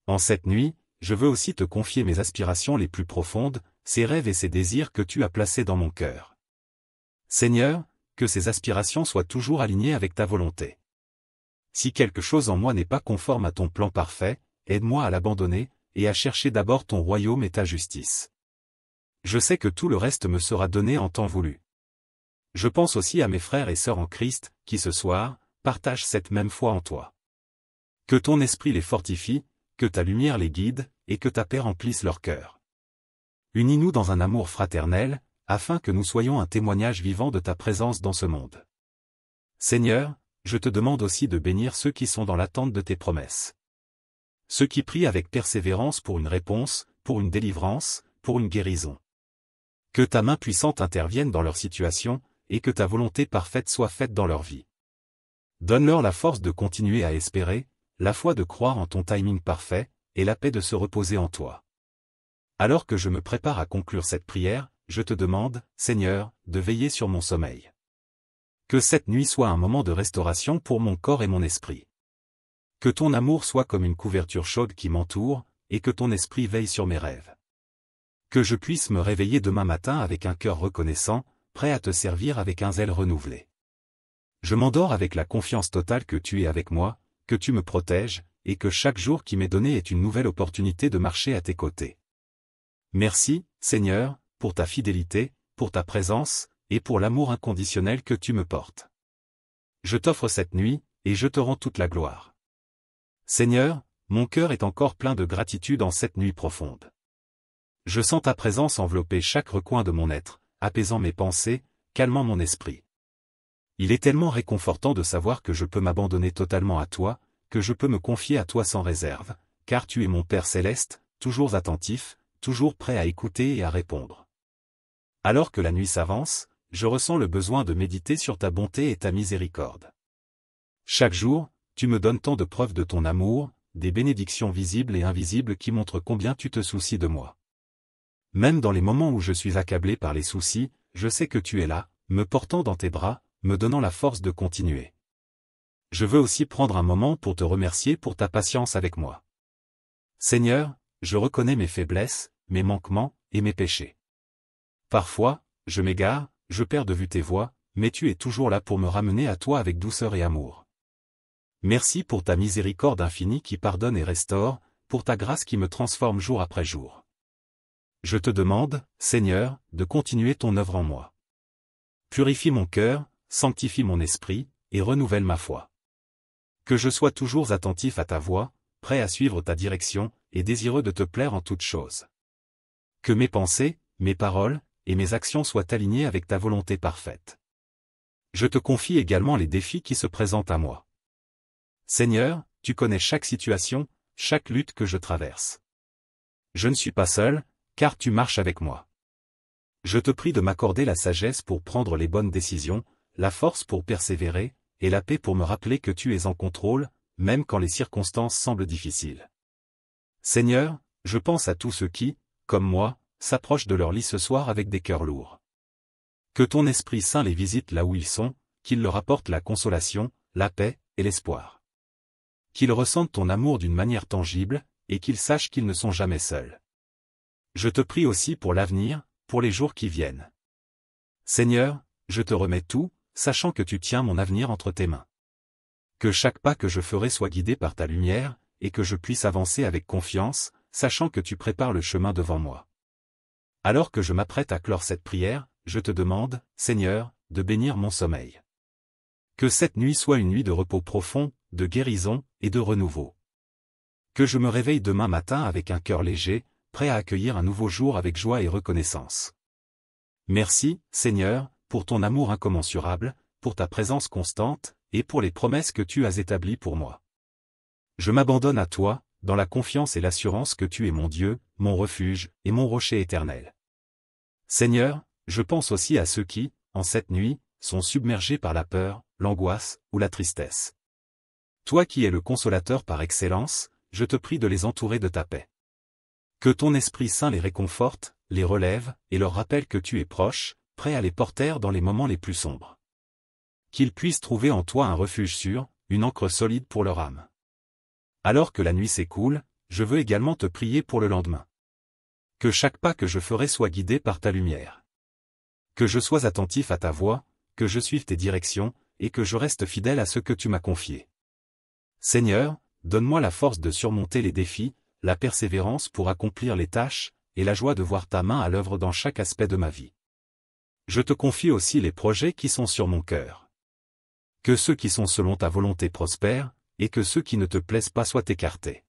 [SPEAKER 1] En cette nuit, je veux aussi te confier mes aspirations les plus profondes, ces rêves et ces désirs que tu as placés dans mon cœur. Seigneur, que ces aspirations soient toujours alignées avec ta volonté. Si quelque chose en moi n'est pas conforme à ton plan parfait, aide-moi à l'abandonner, et à chercher d'abord ton royaume et ta justice. Je sais que tout le reste me sera donné en temps voulu. Je pense aussi à mes frères et sœurs en Christ, qui ce soir, partagent cette même foi en toi. Que ton esprit les fortifie, que ta lumière les guide, et que ta paix remplisse leur cœur. Unis-nous dans un amour fraternel, afin que nous soyons un témoignage vivant de ta présence dans ce monde. Seigneur, je te demande aussi de bénir ceux qui sont dans l'attente de tes promesses. Ceux qui prient avec persévérance pour une réponse, pour une délivrance, pour une guérison. Que ta main puissante intervienne dans leur situation, et que ta volonté parfaite soit faite dans leur vie. Donne-leur la force de continuer à espérer, la foi de croire en ton timing parfait, et la paix de se reposer en toi. Alors que je me prépare à conclure cette prière, je te demande, Seigneur, de veiller sur mon sommeil. Que cette nuit soit un moment de restauration pour mon corps et mon esprit. Que ton amour soit comme une couverture chaude qui m'entoure, et que ton esprit veille sur mes rêves. Que je puisse me réveiller demain matin avec un cœur reconnaissant, prêt à te servir avec un zèle renouvelé. Je m'endors avec la confiance totale que tu es avec moi, que tu me protèges, et que chaque jour qui m'est donné est une nouvelle opportunité de marcher à tes côtés. Merci, Seigneur, pour ta fidélité, pour ta présence, et pour l'amour inconditionnel que tu me portes. Je t'offre cette nuit, et je te rends toute la gloire. Seigneur, mon cœur est encore plein de gratitude en cette nuit profonde. Je sens ta présence envelopper chaque recoin de mon être, apaisant mes pensées, calmant mon esprit. Il est tellement réconfortant de savoir que je peux m'abandonner totalement à toi, que je peux me confier à toi sans réserve, car tu es mon Père céleste, toujours attentif, toujours prêt à écouter et à répondre. Alors que la nuit s'avance, je ressens le besoin de méditer sur ta bonté et ta miséricorde. Chaque jour, tu me donnes tant de preuves de ton amour, des bénédictions visibles et invisibles qui montrent combien tu te soucies de moi. Même dans les moments où je suis accablé par les soucis, je sais que tu es là, me portant dans tes bras, me donnant la force de continuer. Je veux aussi prendre un moment pour te remercier pour ta patience avec moi. Seigneur, je reconnais mes faiblesses, mes manquements et mes péchés. Parfois, je m'égare, je perds de vue tes voies, mais tu es toujours là pour me ramener à toi avec douceur et amour. Merci pour ta miséricorde infinie qui pardonne et restaure, pour ta grâce qui me transforme jour après jour. Je te demande, Seigneur, de continuer ton œuvre en moi. Purifie mon cœur, sanctifie mon esprit, et renouvelle ma foi. Que je sois toujours attentif à ta voix, prêt à suivre ta direction, et désireux de te plaire en toutes choses. Que mes pensées, mes paroles, et mes actions soient alignées avec ta volonté parfaite. Je te confie également les défis qui se présentent à moi. Seigneur, tu connais chaque situation, chaque lutte que je traverse. Je ne suis pas seul, car tu marches avec moi. Je te prie de m'accorder la sagesse pour prendre les bonnes décisions, la force pour persévérer, et la paix pour me rappeler que tu es en contrôle, même quand les circonstances semblent difficiles. Seigneur, je pense à tous ceux qui, comme moi, s'approchent de leur lit ce soir avec des cœurs lourds. Que ton Esprit Saint les visite là où ils sont, qu'il leur apporte la consolation, la paix et l'espoir. Qu'ils ressentent ton amour d'une manière tangible, et qu'ils sachent qu'ils ne sont jamais seuls. Je te prie aussi pour l'avenir, pour les jours qui viennent. Seigneur, je te remets tout, sachant que tu tiens mon avenir entre tes mains. Que chaque pas que je ferai soit guidé par ta lumière, et que je puisse avancer avec confiance, sachant que tu prépares le chemin devant moi. Alors que je m'apprête à clore cette prière, je te demande, Seigneur, de bénir mon sommeil. Que cette nuit soit une nuit de repos profond, de guérison et de renouveau. Que je me réveille demain matin avec un cœur léger, prêt à accueillir un nouveau jour avec joie et reconnaissance. Merci, Seigneur, pour ton amour incommensurable, pour ta présence constante, et pour les promesses que tu as établies pour moi. Je m'abandonne à toi, dans la confiance et l'assurance que tu es mon Dieu, mon refuge, et mon rocher éternel. Seigneur, je pense aussi à ceux qui, en cette nuit, sont submergés par la peur, l'angoisse, ou la tristesse. Toi qui es le consolateur par excellence, je te prie de les entourer de ta paix. Que ton Esprit Saint les réconforte, les relève, et leur rappelle que tu es proche, prêt à les porter dans les moments les plus sombres. Qu'ils puissent trouver en toi un refuge sûr, une ancre solide pour leur âme. Alors que la nuit s'écoule, je veux également te prier pour le lendemain. Que chaque pas que je ferai soit guidé par ta lumière. Que je sois attentif à ta voix, que je suive tes directions, et que je reste fidèle à ce que tu m'as confié. Seigneur, donne-moi la force de surmonter les défis, la persévérance pour accomplir les tâches, et la joie de voir ta main à l'œuvre dans chaque aspect de ma vie. Je te confie aussi les projets qui sont sur mon cœur. Que ceux qui sont selon ta volonté prospèrent, et que ceux qui ne te plaisent pas soient écartés.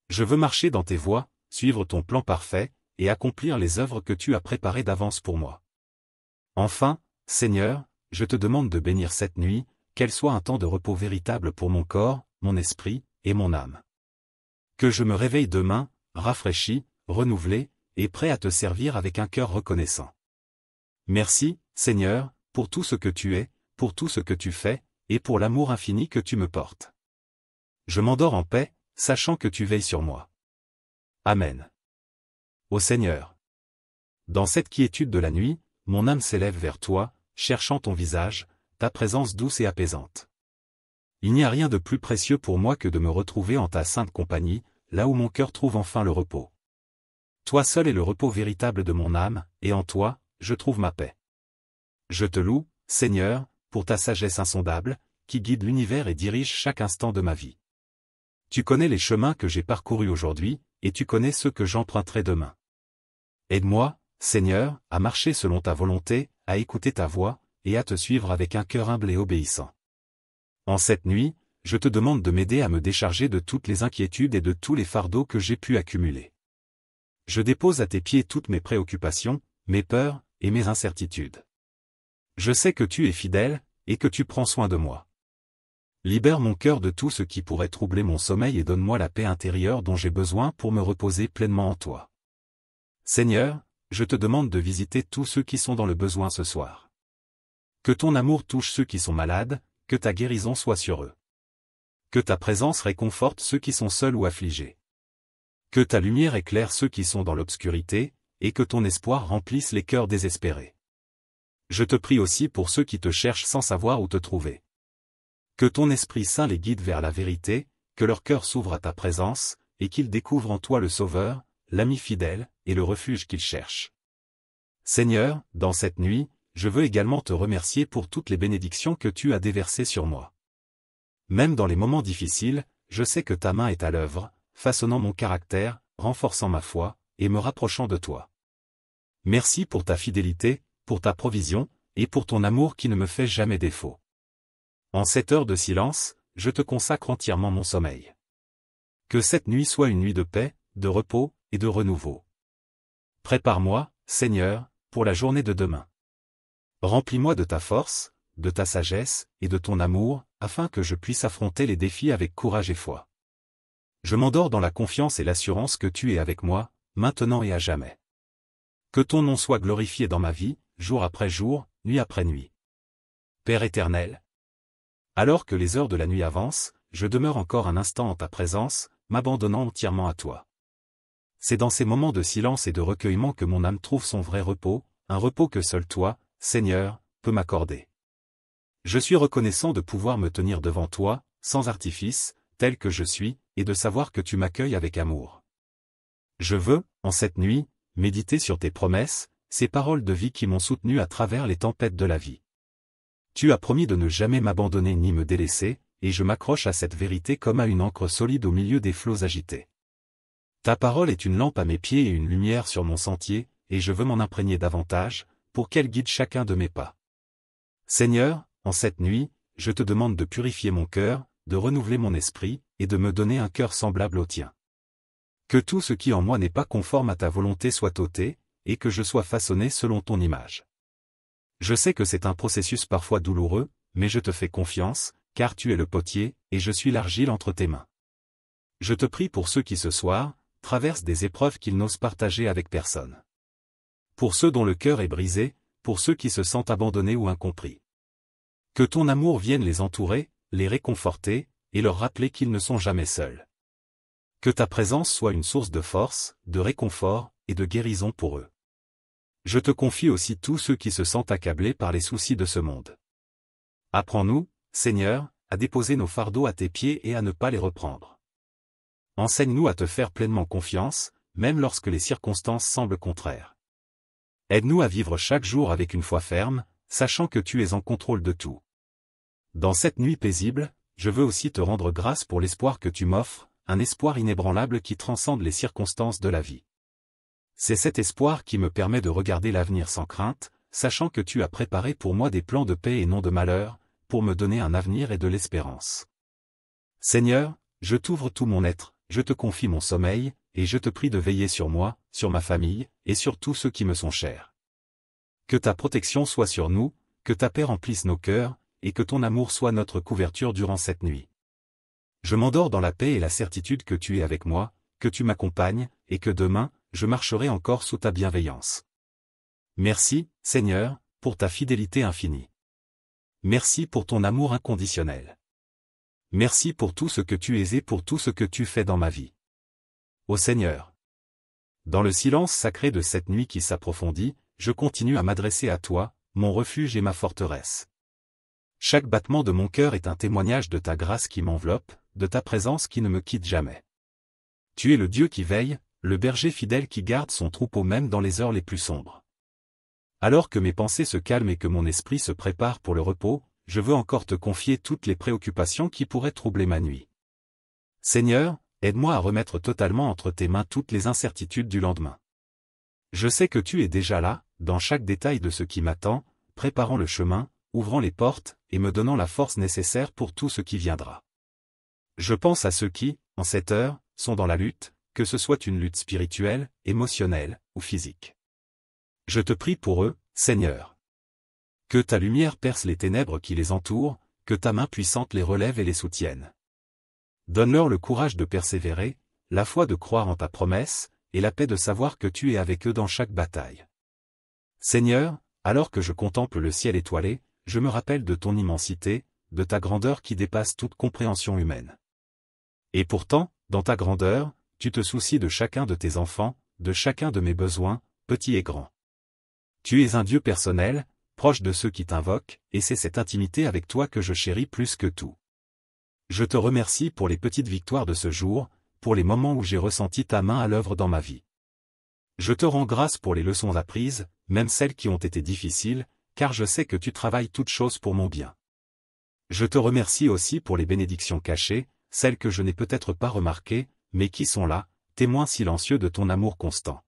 [SPEAKER 1] Je veux marcher dans tes voies, suivre ton plan parfait, et accomplir les œuvres que tu as préparées d'avance pour moi. Enfin, Seigneur, je te demande de bénir cette nuit, qu'elle soit un temps de repos véritable pour mon corps, mon esprit, et mon âme. Que je me réveille demain, rafraîchi, renouvelé, et prêt à te servir avec un cœur reconnaissant. Merci, Seigneur, pour tout ce que tu es, pour tout ce que tu fais, et pour l'amour infini que tu me portes. Je m'endors en paix, sachant que tu veilles sur moi. Amen. Ô Seigneur. Dans cette quiétude de la nuit, mon âme s'élève vers toi, cherchant ton visage, ta présence douce et apaisante. Il n'y a rien de plus précieux pour moi que de me retrouver en ta sainte compagnie, là où mon cœur trouve enfin le repos. Toi seul es le repos véritable de mon âme, et en toi, je trouve ma paix. Je te loue, Seigneur, pour ta sagesse insondable, qui guide l'univers et dirige chaque instant de ma vie. Tu connais les chemins que j'ai parcourus aujourd'hui, et tu connais ceux que j'emprunterai demain. Aide-moi, Seigneur, à marcher selon ta volonté, à écouter ta voix, et à te suivre avec un cœur humble et obéissant. En cette nuit, je te demande de m'aider à me décharger de toutes les inquiétudes et de tous les fardeaux que j'ai pu accumuler. Je dépose à tes pieds toutes mes préoccupations, mes peurs, et mes incertitudes. Je sais que tu es fidèle, et que tu prends soin de moi. Libère mon cœur de tout ce qui pourrait troubler mon sommeil et donne-moi la paix intérieure dont j'ai besoin pour me reposer pleinement en toi. Seigneur, je te demande de visiter tous ceux qui sont dans le besoin ce soir. Que ton amour touche ceux qui sont malades, que ta guérison soit sur eux. Que ta présence réconforte ceux qui sont seuls ou affligés. Que ta lumière éclaire ceux qui sont dans l'obscurité, et que ton espoir remplisse les cœurs désespérés. Je te prie aussi pour ceux qui te cherchent sans savoir où te trouver. Que ton Esprit Saint les guide vers la vérité, que leur cœur s'ouvre à ta présence, et qu'ils découvrent en toi le Sauveur, l'ami fidèle, et le refuge qu'ils cherchent. Seigneur, dans cette nuit, je veux également te remercier pour toutes les bénédictions que tu as déversées sur moi. Même dans les moments difficiles, je sais que ta main est à l'œuvre, façonnant mon caractère, renforçant ma foi, et me rapprochant de toi. Merci pour ta fidélité, pour ta provision, et pour ton amour qui ne me fait jamais défaut. En cette heure de silence, je te consacre entièrement mon sommeil. Que cette nuit soit une nuit de paix, de repos, et de renouveau. Prépare-moi, Seigneur, pour la journée de demain. Remplis-moi de ta force, de ta sagesse, et de ton amour, afin que je puisse affronter les défis avec courage et foi. Je m'endors dans la confiance et l'assurance que tu es avec moi, maintenant et à jamais. Que ton nom soit glorifié dans ma vie, jour après jour, nuit après nuit. Père éternel, alors que les heures de la nuit avancent, je demeure encore un instant en ta présence, m'abandonnant entièrement à toi. C'est dans ces moments de silence et de recueillement que mon âme trouve son vrai repos, un repos que seul toi, Seigneur, peux m'accorder. Je suis reconnaissant de pouvoir me tenir devant toi, sans artifice, tel que je suis, et de savoir que tu m'accueilles avec amour. Je veux, en cette nuit, méditer sur tes promesses, ces paroles de vie qui m'ont soutenu à travers les tempêtes de la vie. Tu as promis de ne jamais m'abandonner ni me délaisser, et je m'accroche à cette vérité comme à une ancre solide au milieu des flots agités. Ta parole est une lampe à mes pieds et une lumière sur mon sentier, et je veux m'en imprégner davantage, pour qu'elle guide chacun de mes pas. Seigneur, en cette nuit, je te demande de purifier mon cœur, de renouveler mon esprit, et de me donner un cœur semblable au tien. Que tout ce qui en moi n'est pas conforme à ta volonté soit ôté, et que je sois façonné selon ton image. Je sais que c'est un processus parfois douloureux, mais je te fais confiance, car tu es le potier, et je suis l'argile entre tes mains. Je te prie pour ceux qui ce soir, traversent des épreuves qu'ils n'osent partager avec personne. Pour ceux dont le cœur est brisé, pour ceux qui se sentent abandonnés ou incompris. Que ton amour vienne les entourer, les réconforter, et leur rappeler qu'ils ne sont jamais seuls. Que ta présence soit une source de force, de réconfort, et de guérison pour eux. Je te confie aussi tous ceux qui se sentent accablés par les soucis de ce monde. Apprends-nous, Seigneur, à déposer nos fardeaux à tes pieds et à ne pas les reprendre. Enseigne-nous à te faire pleinement confiance, même lorsque les circonstances semblent contraires. Aide-nous à vivre chaque jour avec une foi ferme, sachant que tu es en contrôle de tout. Dans cette nuit paisible, je veux aussi te rendre grâce pour l'espoir que tu m'offres, un espoir inébranlable qui transcende les circonstances de la vie. C'est cet espoir qui me permet de regarder l'avenir sans crainte, sachant que tu as préparé pour moi des plans de paix et non de malheur, pour me donner un avenir et de l'espérance. Seigneur, je t'ouvre tout mon être, je te confie mon sommeil, et je te prie de veiller sur moi, sur ma famille, et sur tous ceux qui me sont chers. Que ta protection soit sur nous, que ta paix remplisse nos cœurs, et que ton amour soit notre couverture durant cette nuit. Je m'endors dans la paix et la certitude que tu es avec moi, que tu m'accompagnes, et que demain, je marcherai encore sous ta bienveillance. Merci, Seigneur, pour ta fidélité infinie. Merci pour ton amour inconditionnel. Merci pour tout ce que tu es et pour tout ce que tu fais dans ma vie. Ô Seigneur, dans le silence sacré de cette nuit qui s'approfondit, je continue à m'adresser à toi, mon refuge et ma forteresse. Chaque battement de mon cœur est un témoignage de ta grâce qui m'enveloppe, de ta présence qui ne me quitte jamais. Tu es le Dieu qui veille, le berger fidèle qui garde son troupeau même dans les heures les plus sombres. Alors que mes pensées se calment et que mon esprit se prépare pour le repos, je veux encore te confier toutes les préoccupations qui pourraient troubler ma nuit. Seigneur, aide-moi à remettre totalement entre tes mains toutes les incertitudes du lendemain. Je sais que tu es déjà là, dans chaque détail de ce qui m'attend, préparant le chemin, ouvrant les portes, et me donnant la force nécessaire pour tout ce qui viendra. Je pense à ceux qui, en cette heure, sont dans la lutte, que ce soit une lutte spirituelle, émotionnelle, ou physique. Je te prie pour eux, Seigneur. Que ta lumière perce les ténèbres qui les entourent, que ta main puissante les relève et les soutienne. Donne-leur le courage de persévérer, la foi de croire en ta promesse, et la paix de savoir que tu es avec eux dans chaque bataille. Seigneur, alors que je contemple le ciel étoilé, je me rappelle de ton immensité, de ta grandeur qui dépasse toute compréhension humaine. Et pourtant, dans ta grandeur, tu te soucies de chacun de tes enfants, de chacun de mes besoins, petits et grands. Tu es un Dieu personnel, proche de ceux qui t'invoquent, et c'est cette intimité avec toi que je chéris plus que tout. Je te remercie pour les petites victoires de ce jour, pour les moments où j'ai ressenti ta main à l'œuvre dans ma vie. Je te rends grâce pour les leçons apprises, même celles qui ont été difficiles, car je sais que tu travailles toutes choses pour mon bien. Je te remercie aussi pour les bénédictions cachées, celles que je n'ai peut-être pas remarquées, mais qui sont là, témoins silencieux de ton amour constant.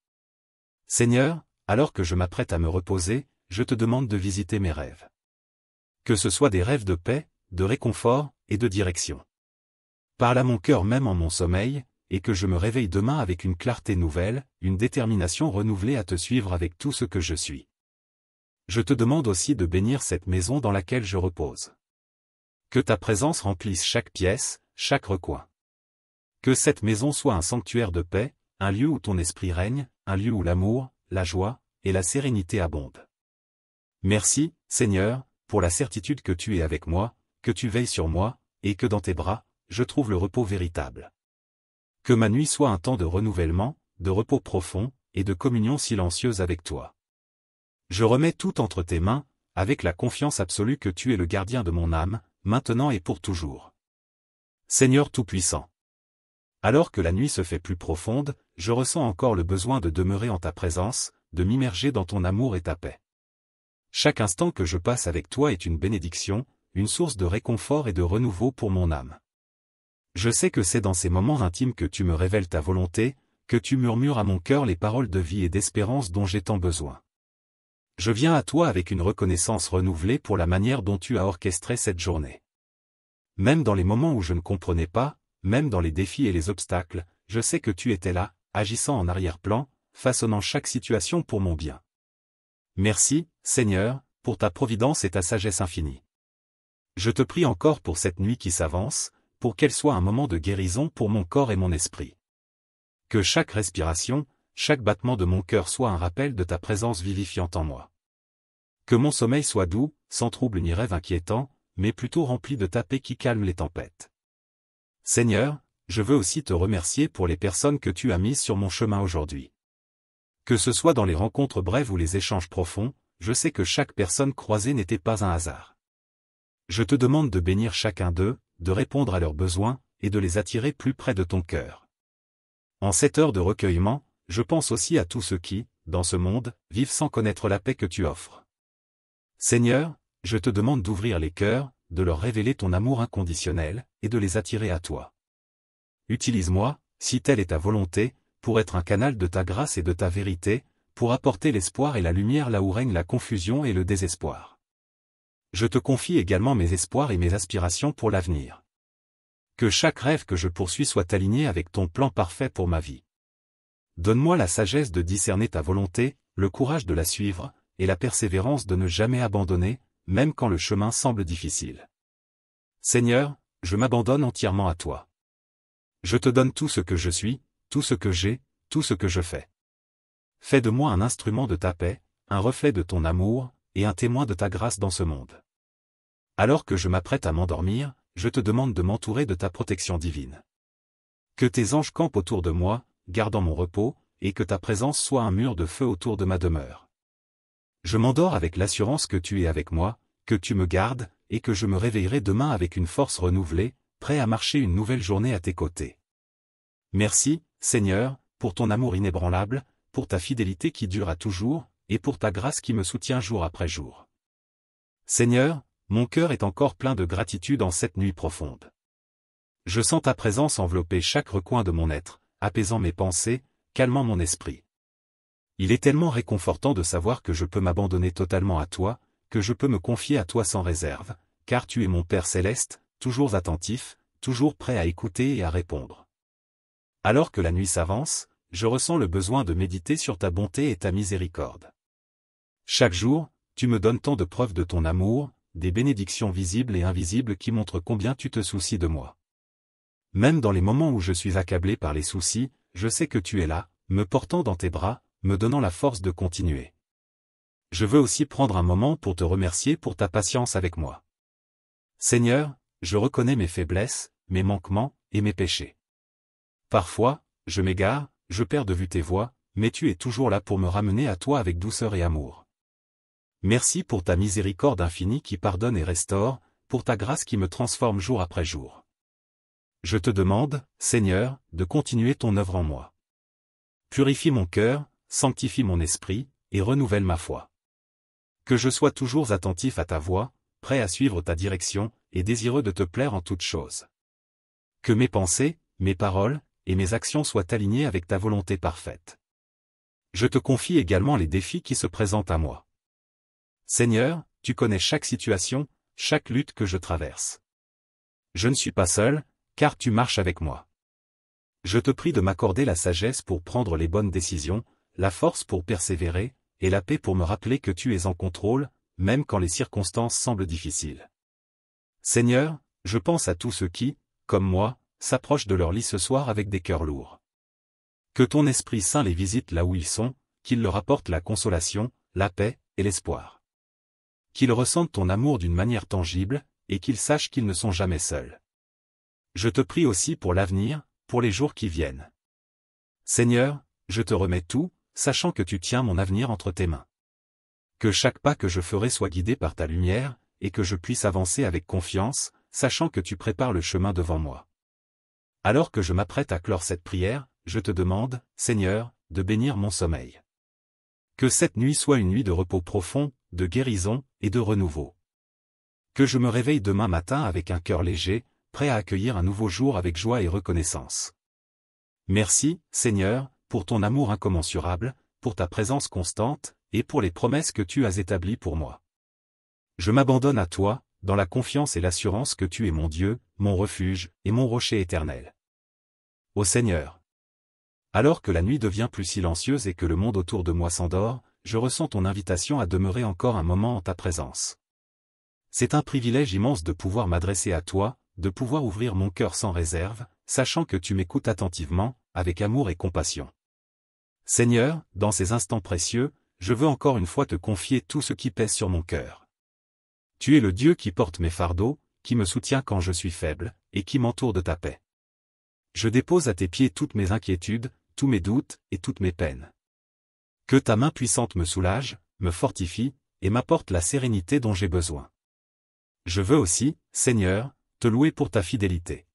[SPEAKER 1] Seigneur, alors que je m'apprête à me reposer, je te demande de visiter mes rêves. Que ce soit des rêves de paix, de réconfort, et de direction. Parle à mon cœur même en mon sommeil, et que je me réveille demain avec une clarté nouvelle, une détermination renouvelée à te suivre avec tout ce que je suis. Je te demande aussi de bénir cette maison dans laquelle je repose. Que ta présence remplisse chaque pièce, chaque recoin. Que cette maison soit un sanctuaire de paix, un lieu où ton esprit règne, un lieu où l'amour, la joie, et la sérénité abondent. Merci, Seigneur, pour la certitude que tu es avec moi, que tu veilles sur moi, et que dans tes bras, je trouve le repos véritable. Que ma nuit soit un temps de renouvellement, de repos profond, et de communion silencieuse avec toi. Je remets tout entre tes mains, avec la confiance absolue que tu es le gardien de mon âme, maintenant et pour toujours. Seigneur Tout-Puissant. Alors que la nuit se fait plus profonde, je ressens encore le besoin de demeurer en ta présence, de m'immerger dans ton amour et ta paix. Chaque instant que je passe avec toi est une bénédiction, une source de réconfort et de renouveau pour mon âme. Je sais que c'est dans ces moments intimes que tu me révèles ta volonté, que tu murmures à mon cœur les paroles de vie et d'espérance dont j'ai tant besoin. Je viens à toi avec une reconnaissance renouvelée pour la manière dont tu as orchestré cette journée. Même dans les moments où je ne comprenais pas, même dans les défis et les obstacles, je sais que tu étais là, agissant en arrière-plan, façonnant chaque situation pour mon bien. Merci, Seigneur, pour ta providence et ta sagesse infinie. Je te prie encore pour cette nuit qui s'avance, pour qu'elle soit un moment de guérison pour mon corps et mon esprit. Que chaque respiration, chaque battement de mon cœur soit un rappel de ta présence vivifiante en moi. Que mon sommeil soit doux, sans trouble ni rêve inquiétant, mais plutôt rempli de ta paix qui calme les tempêtes. Seigneur, je veux aussi te remercier pour les personnes que tu as mises sur mon chemin aujourd'hui. Que ce soit dans les rencontres brèves ou les échanges profonds, je sais que chaque personne croisée n'était pas un hasard. Je te demande de bénir chacun d'eux, de répondre à leurs besoins, et de les attirer plus près de ton cœur. En cette heure de recueillement, je pense aussi à tous ceux qui, dans ce monde, vivent sans connaître la paix que tu offres. Seigneur, je te demande d'ouvrir les cœurs, de leur révéler ton amour inconditionnel, et de les attirer à toi. Utilise-moi, si telle est ta volonté, pour être un canal de ta grâce et de ta vérité, pour apporter l'espoir et la lumière là où règne la confusion et le désespoir. Je te confie également mes espoirs et mes aspirations pour l'avenir. Que chaque rêve que je poursuis soit aligné avec ton plan parfait pour ma vie. Donne-moi la sagesse de discerner ta volonté, le courage de la suivre, et la persévérance de ne jamais abandonner, même quand le chemin semble difficile. Seigneur, je m'abandonne entièrement à toi. Je te donne tout ce que je suis, tout ce que j'ai, tout ce que je fais. Fais de moi un instrument de ta paix, un reflet de ton amour, et un témoin de ta grâce dans ce monde. Alors que je m'apprête à m'endormir, je te demande de m'entourer de ta protection divine. Que tes anges campent autour de moi, gardant mon repos, et que ta présence soit un mur de feu autour de ma demeure. Je m'endors avec l'assurance que tu es avec moi, que tu me gardes, et que je me réveillerai demain avec une force renouvelée, prêt à marcher une nouvelle journée à tes côtés. Merci, Seigneur, pour ton amour inébranlable, pour ta fidélité qui dure à toujours, et pour ta grâce qui me soutient jour après jour. Seigneur, mon cœur est encore plein de gratitude en cette nuit profonde. Je sens ta présence envelopper chaque recoin de mon être, apaisant mes pensées, calmant mon esprit. Il est tellement réconfortant de savoir que je peux m'abandonner totalement à toi, que je peux me confier à toi sans réserve, car tu es mon Père céleste, toujours attentif, toujours prêt à écouter et à répondre. Alors que la nuit s'avance, je ressens le besoin de méditer sur ta bonté et ta miséricorde. Chaque jour, tu me donnes tant de preuves de ton amour, des bénédictions visibles et invisibles qui montrent combien tu te soucies de moi. Même dans les moments où je suis accablé par les soucis, je sais que tu es là, me portant dans tes bras, me donnant la force de continuer. Je veux aussi prendre un moment pour te remercier pour ta patience avec moi. Seigneur, je reconnais mes faiblesses, mes manquements et mes péchés. Parfois, je m'égare, je perds de vue tes voies, mais tu es toujours là pour me ramener à toi avec douceur et amour. Merci pour ta miséricorde infinie qui pardonne et restaure, pour ta grâce qui me transforme jour après jour. Je te demande, Seigneur, de continuer ton œuvre en moi. Purifie mon cœur, sanctifie mon esprit, et renouvelle ma foi. Que je sois toujours attentif à ta voix, prêt à suivre ta direction, et désireux de te plaire en toutes choses. Que mes pensées, mes paroles, et mes actions soient alignées avec ta volonté parfaite. Je te confie également les défis qui se présentent à moi. Seigneur, tu connais chaque situation, chaque lutte que je traverse. Je ne suis pas seul, car tu marches avec moi. Je te prie de m'accorder la sagesse pour prendre les bonnes décisions, la force pour persévérer, et la paix pour me rappeler que tu es en contrôle, même quand les circonstances semblent difficiles. Seigneur, je pense à tous ceux qui, comme moi, s'approchent de leur lit ce soir avec des cœurs lourds. Que ton Esprit Saint les visite là où ils sont, qu'il leur apporte la consolation, la paix et l'espoir. Qu'ils ressentent ton amour d'une manière tangible, et qu'ils sachent qu'ils ne sont jamais seuls. Je te prie aussi pour l'avenir, pour les jours qui viennent. Seigneur, je te remets tout, sachant que tu tiens mon avenir entre tes mains. Que chaque pas que je ferai soit guidé par ta lumière, et que je puisse avancer avec confiance, sachant que tu prépares le chemin devant moi. Alors que je m'apprête à clore cette prière, je te demande, Seigneur, de bénir mon sommeil. Que cette nuit soit une nuit de repos profond, de guérison et de renouveau. Que je me réveille demain matin avec un cœur léger, prêt à accueillir un nouveau jour avec joie et reconnaissance. Merci, Seigneur, pour ton amour incommensurable, pour ta présence constante, et pour les promesses que tu as établies pour moi. Je m'abandonne à toi, dans la confiance et l'assurance que tu es mon Dieu, mon refuge, et mon rocher éternel. Ô Seigneur! Alors que la nuit devient plus silencieuse et que le monde autour de moi s'endort, je ressens ton invitation à demeurer encore un moment en ta présence. C'est un privilège immense de pouvoir m'adresser à toi, de pouvoir ouvrir mon cœur sans réserve, sachant que tu m'écoutes attentivement, avec amour et compassion. Seigneur, dans ces instants précieux, je veux encore une fois te confier tout ce qui pèse sur mon cœur. Tu es le Dieu qui porte mes fardeaux, qui me soutient quand je suis faible, et qui m'entoure de ta paix. Je dépose à tes pieds toutes mes inquiétudes, tous mes doutes et toutes mes peines. Que ta main puissante me soulage, me fortifie, et m'apporte la sérénité dont j'ai besoin. Je veux aussi, Seigneur, te louer pour ta fidélité.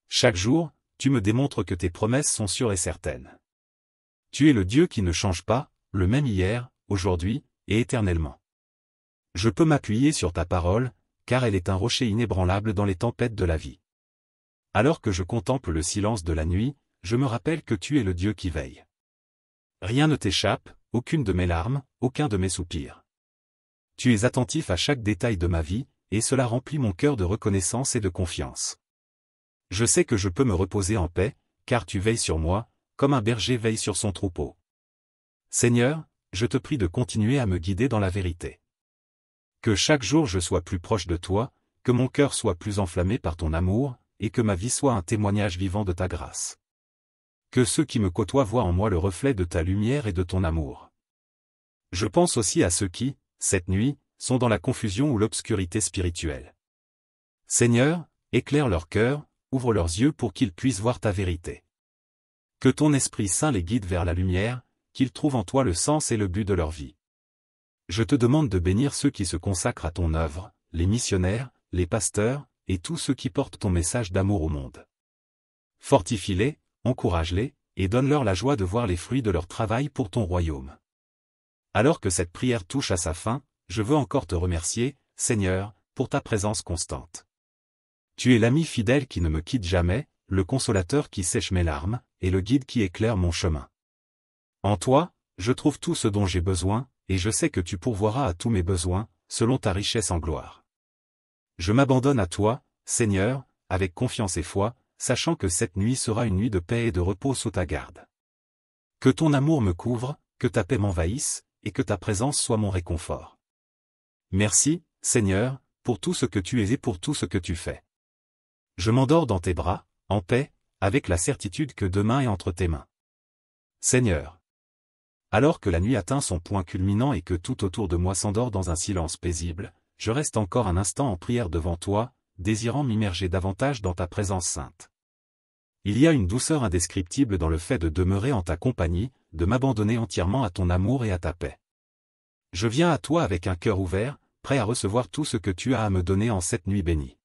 [SPEAKER 1] Chaque jour, tu me démontres que tes promesses sont sûres et certaines. Tu es le Dieu qui ne change pas, le même hier, aujourd'hui, et éternellement. Je peux m'appuyer sur ta parole, car elle est un rocher inébranlable dans les tempêtes de la vie. Alors que je contemple le silence de la nuit, je me rappelle que tu es le Dieu qui veille. Rien ne t'échappe, aucune de mes larmes, aucun de mes soupirs. Tu es attentif à chaque détail de ma vie, et cela remplit mon cœur de reconnaissance et de confiance. Je sais que je peux me reposer en paix, car tu veilles sur moi, comme un berger veille sur son troupeau. Seigneur, je te prie de continuer à me guider dans la vérité. Que chaque jour je sois plus proche de toi, que mon cœur soit plus enflammé par ton amour, et que ma vie soit un témoignage vivant de ta grâce. Que ceux qui me côtoient voient en moi le reflet de ta lumière et de ton amour. Je pense aussi à ceux qui, cette nuit, sont dans la confusion ou l'obscurité spirituelle. Seigneur, éclaire leur cœur, ouvre leurs yeux pour qu'ils puissent voir ta vérité. Que ton Esprit Saint les guide vers la lumière, qu'ils trouvent en toi le sens et le but de leur vie. Je te demande de bénir ceux qui se consacrent à ton œuvre, les missionnaires, les pasteurs, et tous ceux qui portent ton message d'amour au monde. Fortifie-les, encourage-les, et donne-leur la joie de voir les fruits de leur travail pour ton royaume. Alors que cette prière touche à sa fin, je veux encore te remercier, Seigneur, pour ta présence constante. Tu es l'ami fidèle qui ne me quitte jamais, le consolateur qui sèche mes larmes, et le guide qui éclaire mon chemin. En toi, je trouve tout ce dont j'ai besoin, et je sais que tu pourvoiras à tous mes besoins, selon ta richesse en gloire. Je m'abandonne à toi, Seigneur, avec confiance et foi, sachant que cette nuit sera une nuit de paix et de repos sous ta garde. Que ton amour me couvre, que ta paix m'envahisse, et que ta présence soit mon réconfort. Merci, Seigneur, pour tout ce que tu es et pour tout ce que tu fais. Je m'endors dans tes bras, en paix, avec la certitude que demain est entre tes mains. Seigneur. Alors que la nuit atteint son point culminant et que tout autour de moi s'endort dans un silence paisible, je reste encore un instant en prière devant toi, désirant m'immerger davantage dans ta présence sainte. Il y a une douceur indescriptible dans le fait de demeurer en ta compagnie, de m'abandonner entièrement à ton amour et à ta paix. Je viens à toi avec un cœur ouvert, prêt à recevoir tout ce que tu as à me donner en cette nuit bénie.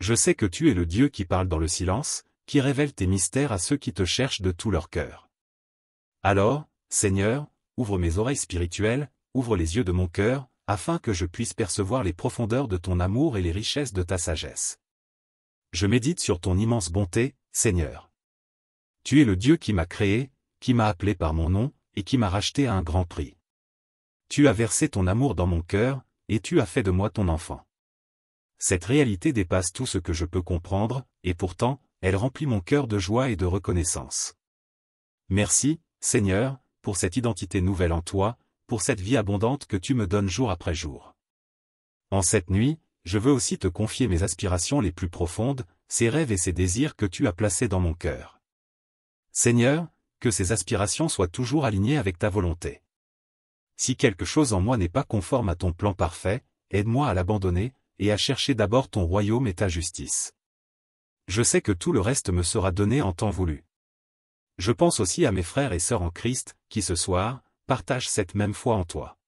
[SPEAKER 1] Je sais que tu es le Dieu qui parle dans le silence, qui révèle tes mystères à ceux qui te cherchent de tout leur cœur. Alors, Seigneur, ouvre mes oreilles spirituelles, ouvre les yeux de mon cœur, afin que je puisse percevoir les profondeurs de ton amour et les richesses de ta sagesse. Je médite sur ton immense bonté, Seigneur. Tu es le Dieu qui m'a créé, qui m'a appelé par mon nom, et qui m'a racheté à un grand prix. Tu as versé ton amour dans mon cœur, et tu as fait de moi ton enfant. Cette réalité dépasse tout ce que je peux comprendre, et pourtant, elle remplit mon cœur de joie et de reconnaissance. Merci, Seigneur, pour cette identité nouvelle en toi, pour cette vie abondante que tu me donnes jour après jour. En cette nuit, je veux aussi te confier mes aspirations les plus profondes, ces rêves et ces désirs que tu as placés dans mon cœur. Seigneur, que ces aspirations soient toujours alignées avec ta volonté. Si quelque chose en moi n'est pas conforme à ton plan parfait, aide-moi à l'abandonner, et à chercher d'abord ton royaume et ta justice. Je sais que tout le reste me sera donné en temps voulu. Je pense aussi à mes frères et sœurs en Christ, qui ce soir, partagent cette même foi en toi.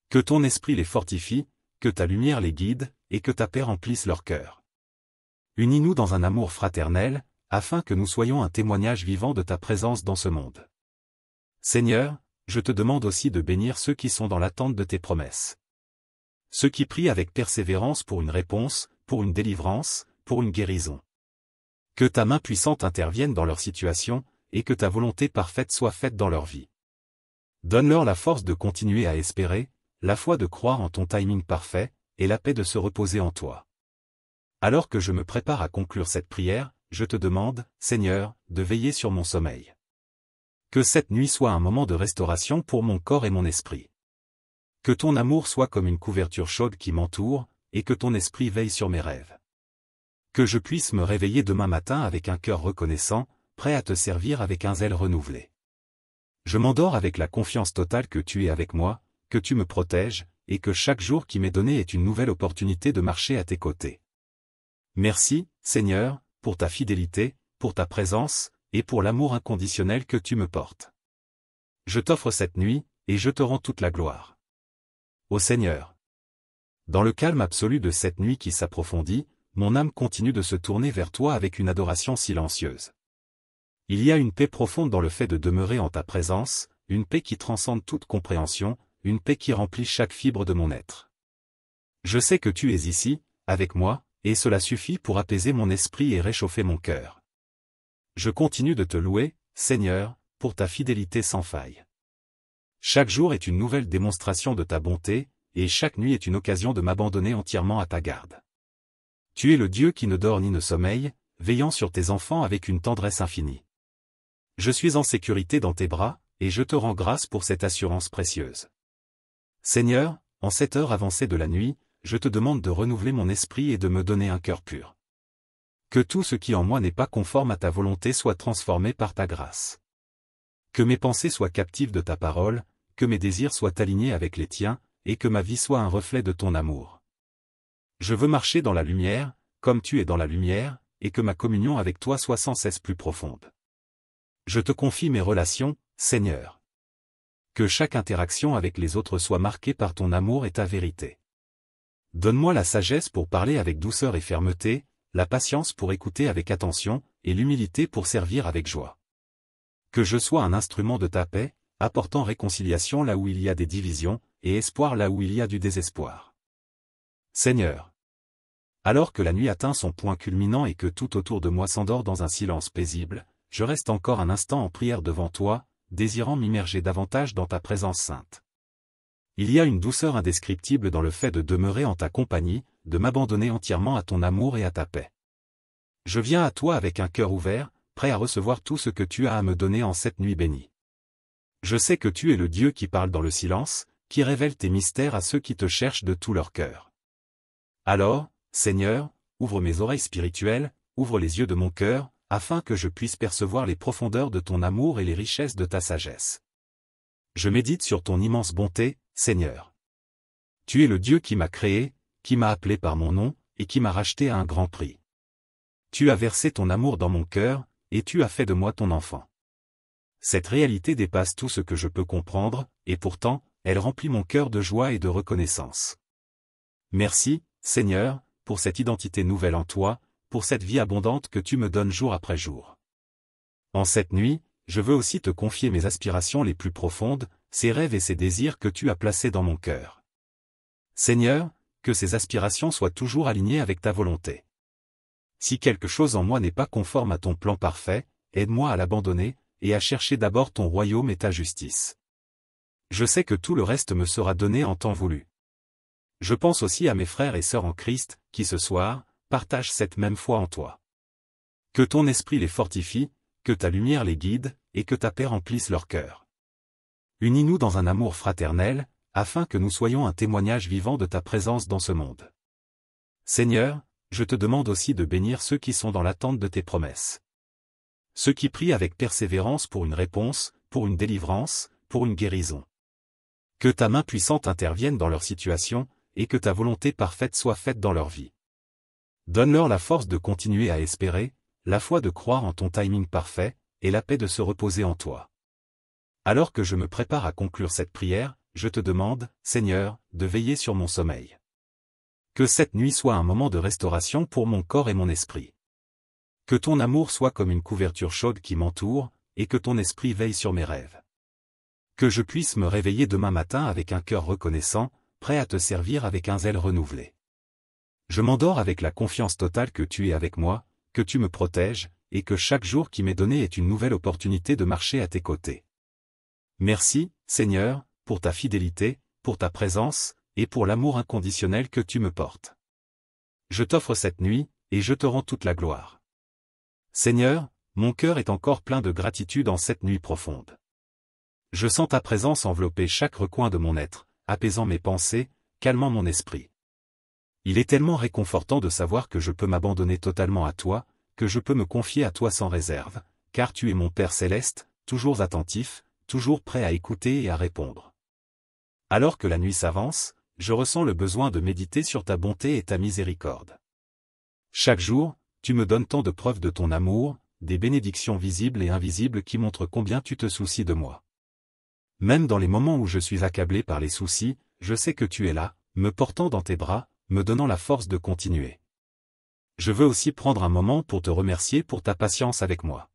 [SPEAKER 1] Que ton esprit les fortifie, que ta lumière les guide, et que ta paix remplisse leur cœur. Unis-nous dans un amour fraternel, afin que nous soyons un témoignage vivant de ta présence dans ce monde. Seigneur, je te demande aussi de bénir ceux qui sont dans l'attente de tes promesses. Ceux qui prient avec persévérance pour une réponse, pour une délivrance, pour une guérison. Que ta main puissante intervienne dans leur situation, et que ta volonté parfaite soit faite dans leur vie. Donne-leur la force de continuer à espérer, la foi de croire en ton timing parfait, et la paix de se reposer en toi. Alors que je me prépare à conclure cette prière, je te demande, Seigneur, de veiller sur mon sommeil. Que cette nuit soit un moment de restauration pour mon corps et mon esprit. Que ton amour soit comme une couverture chaude qui m'entoure, et que ton esprit veille sur mes rêves. Que je puisse me réveiller demain matin avec un cœur reconnaissant, prêt à te servir avec un zèle renouvelé. Je m'endors avec la confiance totale que tu es avec moi, que tu me protèges, et que chaque jour qui m'est donné est une nouvelle opportunité de marcher à tes côtés. Merci, Seigneur, pour ta fidélité, pour ta présence, et pour l'amour inconditionnel que tu me portes. Je t'offre cette nuit, et je te rends toute la gloire. Ô Seigneur. Dans le calme absolu de cette nuit qui s'approfondit, mon âme continue de se tourner vers toi avec une adoration silencieuse. Il y a une paix profonde dans le fait de demeurer en ta présence, une paix qui transcende toute compréhension, une paix qui remplit chaque fibre de mon être. Je sais que tu es ici, avec moi, et cela suffit pour apaiser mon esprit et réchauffer mon cœur. Je continue de te louer, Seigneur, pour ta fidélité sans faille. Chaque jour est une nouvelle démonstration de ta bonté, et chaque nuit est une occasion de m'abandonner entièrement à ta garde. Tu es le Dieu qui ne dort ni ne sommeille, veillant sur tes enfants avec une tendresse infinie. Je suis en sécurité dans tes bras, et je te rends grâce pour cette assurance précieuse. Seigneur, en cette heure avancée de la nuit, je te demande de renouveler mon esprit et de me donner un cœur pur. Que tout ce qui en moi n'est pas conforme à ta volonté soit transformé par ta grâce. Que mes pensées soient captives de ta parole, que mes désirs soient alignés avec les tiens, et que ma vie soit un reflet de ton amour. Je veux marcher dans la lumière, comme tu es dans la lumière, et que ma communion avec toi soit sans cesse plus profonde. Je te confie mes relations, Seigneur. Que chaque interaction avec les autres soit marquée par ton amour et ta vérité. Donne-moi la sagesse pour parler avec douceur et fermeté, la patience pour écouter avec attention, et l'humilité pour servir avec joie. Que je sois un instrument de ta paix, apportant réconciliation là où il y a des divisions, et espoir là où il y a du désespoir. Seigneur. Alors que la nuit atteint son point culminant et que tout autour de moi s'endort dans un silence paisible, je reste encore un instant en prière devant toi, désirant m'immerger davantage dans ta présence sainte. Il y a une douceur indescriptible dans le fait de demeurer en ta compagnie, de m'abandonner entièrement à ton amour et à ta paix. Je viens à toi avec un cœur ouvert, prêt à recevoir tout ce que tu as à me donner en cette nuit bénie. Je sais que tu es le Dieu qui parle dans le silence, qui révèle tes mystères à ceux qui te cherchent de tout leur cœur. Alors, Seigneur, ouvre mes oreilles spirituelles, ouvre les yeux de mon cœur, afin que je puisse percevoir les profondeurs de ton amour et les richesses de ta sagesse. Je médite sur ton immense bonté, Seigneur. Tu es le Dieu qui m'a créé, qui m'a appelé par mon nom, et qui m'a racheté à un grand prix. Tu as versé ton amour dans mon cœur, et tu as fait de moi ton enfant. Cette réalité dépasse tout ce que je peux comprendre, et pourtant, elle remplit mon cœur de joie et de reconnaissance. Merci, Seigneur, pour cette identité nouvelle en toi, pour cette vie abondante que tu me donnes jour après jour. En cette nuit, je veux aussi te confier mes aspirations les plus profondes, ces rêves et ces désirs que tu as placés dans mon cœur. Seigneur, que ces aspirations soient toujours alignées avec ta volonté. Si quelque chose en moi n'est pas conforme à ton plan parfait, aide-moi à l'abandonner, et à chercher d'abord ton royaume et ta justice. Je sais que tout le reste me sera donné en temps voulu. Je pense aussi à mes frères et sœurs en Christ, qui ce soir, partagent cette même foi en toi. Que ton esprit les fortifie, que ta lumière les guide, et que ta paix remplisse leur cœur. Unis-nous dans un amour fraternel, afin que nous soyons un témoignage vivant de ta présence dans ce monde. Seigneur, je te demande aussi de bénir ceux qui sont dans l'attente de tes promesses. Ceux qui prient avec persévérance pour une réponse, pour une délivrance, pour une guérison. Que ta main puissante intervienne dans leur situation, et que ta volonté parfaite soit faite dans leur vie. Donne-leur la force de continuer à espérer, la foi de croire en ton timing parfait, et la paix de se reposer en toi. Alors que je me prépare à conclure cette prière, je te demande, Seigneur, de veiller sur mon sommeil. Que cette nuit soit un moment de restauration pour mon corps et mon esprit. Que ton amour soit comme une couverture chaude qui m'entoure, et que ton esprit veille sur mes rêves. Que je puisse me réveiller demain matin avec un cœur reconnaissant, prêt à te servir avec un zèle renouvelé. Je m'endors avec la confiance totale que tu es avec moi, que tu me protèges, et que chaque jour qui m'est donné est une nouvelle opportunité de marcher à tes côtés. Merci, Seigneur, pour ta fidélité, pour ta présence, et pour l'amour inconditionnel que tu me portes. Je t'offre cette nuit, et je te rends toute la gloire. Seigneur, mon cœur est encore plein de gratitude en cette nuit profonde. Je sens ta présence envelopper chaque recoin de mon être, apaisant mes pensées, calmant mon esprit. Il est tellement réconfortant de savoir que je peux m'abandonner totalement à toi, que je peux me confier à toi sans réserve, car tu es mon Père céleste, toujours attentif, toujours prêt à écouter et à répondre. Alors que la nuit s'avance, je ressens le besoin de méditer sur ta bonté et ta miséricorde. Chaque jour, tu me donnes tant de preuves de ton amour, des bénédictions visibles et invisibles qui montrent combien tu te soucies de moi. Même dans les moments où je suis accablé par les soucis, je sais que tu es là, me portant dans tes bras, me donnant la force de continuer. Je veux aussi prendre un moment pour te remercier pour ta patience avec moi.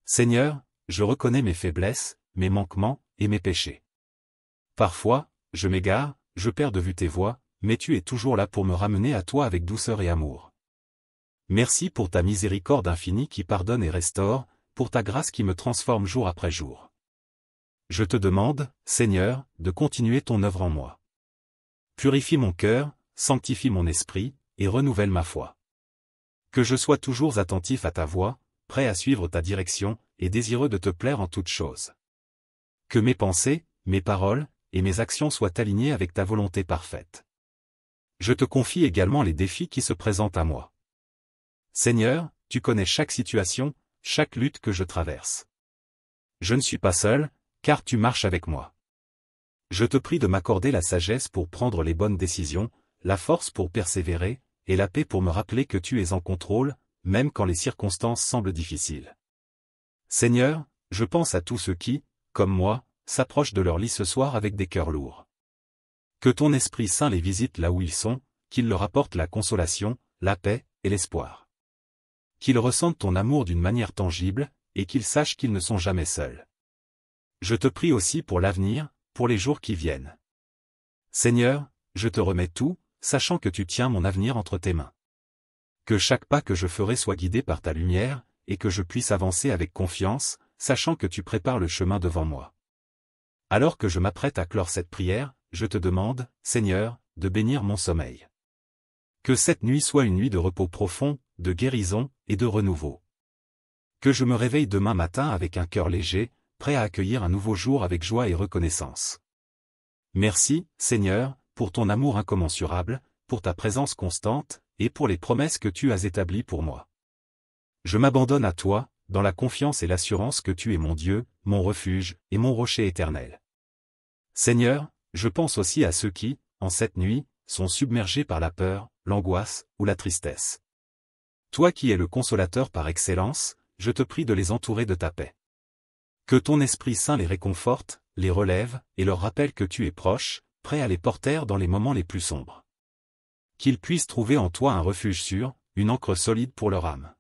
[SPEAKER 1] Seigneur, je reconnais mes faiblesses, mes manquements, et mes péchés. Parfois, je m'égare, je perds de vue tes voies, mais tu es toujours là pour me ramener à toi avec douceur et amour. Merci pour ta miséricorde infinie qui pardonne et restaure, pour ta grâce qui me transforme jour après jour. Je te demande, Seigneur, de continuer ton œuvre en moi. Purifie mon cœur, sanctifie mon esprit, et renouvelle ma foi. Que je sois toujours attentif à ta voix, prêt à suivre ta direction, et désireux de te plaire en toutes choses. Que mes pensées, mes paroles, et mes actions soient alignées avec ta volonté parfaite. Je te confie également les défis qui se présentent à moi. Seigneur, tu connais chaque situation, chaque lutte que je traverse. Je ne suis pas seul, car tu marches avec moi. Je te prie de m'accorder la sagesse pour prendre les bonnes décisions, la force pour persévérer, et la paix pour me rappeler que tu es en contrôle, même quand les circonstances semblent difficiles. Seigneur, je pense à tous ceux qui, comme moi, s'approchent de leur lit ce soir avec des cœurs lourds. Que ton Esprit Saint les visite là où ils sont, qu'il leur apporte la consolation, la paix et l'espoir. Qu'ils ressentent ton amour d'une manière tangible, et qu'ils sachent qu'ils ne sont jamais seuls. Je te prie aussi pour l'avenir, pour les jours qui viennent. Seigneur, je te remets tout, sachant que tu tiens mon avenir entre tes mains. Que chaque pas que je ferai soit guidé par ta lumière, et que je puisse avancer avec confiance, sachant que tu prépares le chemin devant moi. Alors que je m'apprête à clore cette prière, je te demande, Seigneur, de bénir mon sommeil. Que cette nuit soit une nuit de repos profond, de guérison et de renouveau. Que je me réveille demain matin avec un cœur léger, prêt à accueillir un nouveau jour avec joie et reconnaissance. Merci, Seigneur, pour ton amour incommensurable, pour ta présence constante, et pour les promesses que tu as établies pour moi. Je m'abandonne à toi, dans la confiance et l'assurance que tu es mon Dieu, mon refuge, et mon rocher éternel. Seigneur, je pense aussi à ceux qui, en cette nuit, sont submergés par la peur, l'angoisse, ou la tristesse. Toi qui es le consolateur par excellence, je te prie de les entourer de ta paix. Que ton Esprit Saint les réconforte, les relève, et leur rappelle que tu es proche, prêt à les porter dans les moments les plus sombres. Qu'ils puissent trouver en toi un refuge sûr, une ancre solide pour leur âme.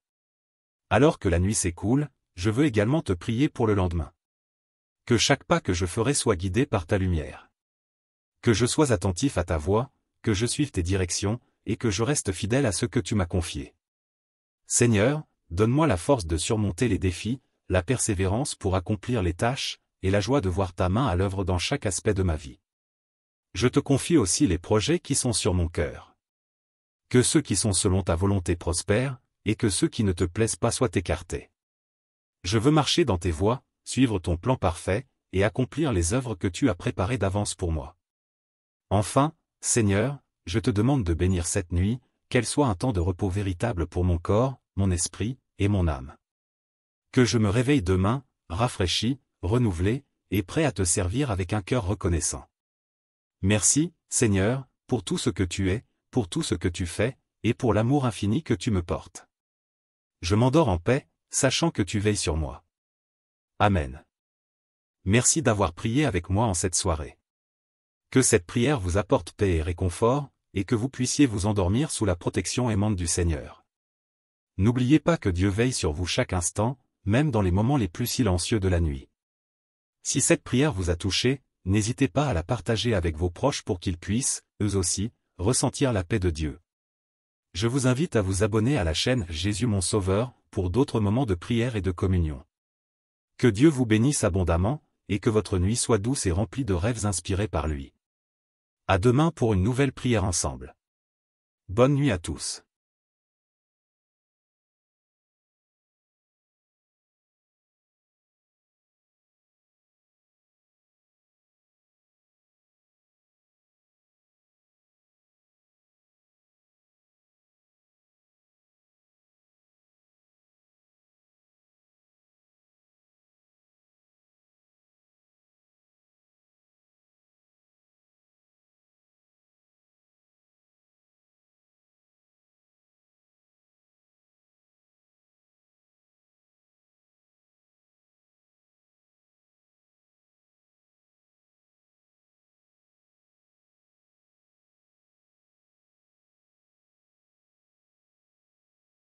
[SPEAKER 1] Alors que la nuit s'écoule, je veux également te prier pour le lendemain. Que chaque pas que je ferai soit guidé par ta lumière. Que je sois attentif à ta voix, que je suive tes directions, et que je reste fidèle à ce que tu m'as confié. Seigneur, donne-moi la force de surmonter les défis, la persévérance pour accomplir les tâches, et la joie de voir ta main à l'œuvre dans chaque aspect de ma vie. Je te confie aussi les projets qui sont sur mon cœur. Que ceux qui sont selon ta volonté prospèrent, et que ceux qui ne te plaisent pas soient écartés. Je veux marcher dans tes voies, suivre ton plan parfait, et accomplir les œuvres que tu as préparées d'avance pour moi. Enfin, Seigneur, je te demande de bénir cette nuit, qu'elle soit un temps de repos véritable pour mon corps, mon esprit, et mon âme. Que je me réveille demain, rafraîchi, renouvelé, et prêt à te servir avec un cœur reconnaissant. Merci, Seigneur, pour tout ce que tu es, pour tout ce que tu fais, et pour l'amour infini que tu me portes. Je m'endors en paix, sachant que tu veilles sur moi. Amen. Merci d'avoir prié avec moi en cette soirée. Que cette prière vous apporte paix et réconfort, et que vous puissiez vous endormir sous la protection aimante du Seigneur. N'oubliez pas que Dieu veille sur vous chaque instant, même dans les moments les plus silencieux de la nuit. Si cette prière vous a touché, n'hésitez pas à la partager avec vos proches pour qu'ils puissent, eux aussi, ressentir la paix de Dieu. Je vous invite à vous abonner à la chaîne Jésus mon Sauveur, pour d'autres moments de prière et de communion. Que Dieu vous bénisse abondamment, et que votre nuit soit douce et remplie de rêves inspirés par lui. À demain pour une nouvelle prière ensemble. Bonne nuit à tous.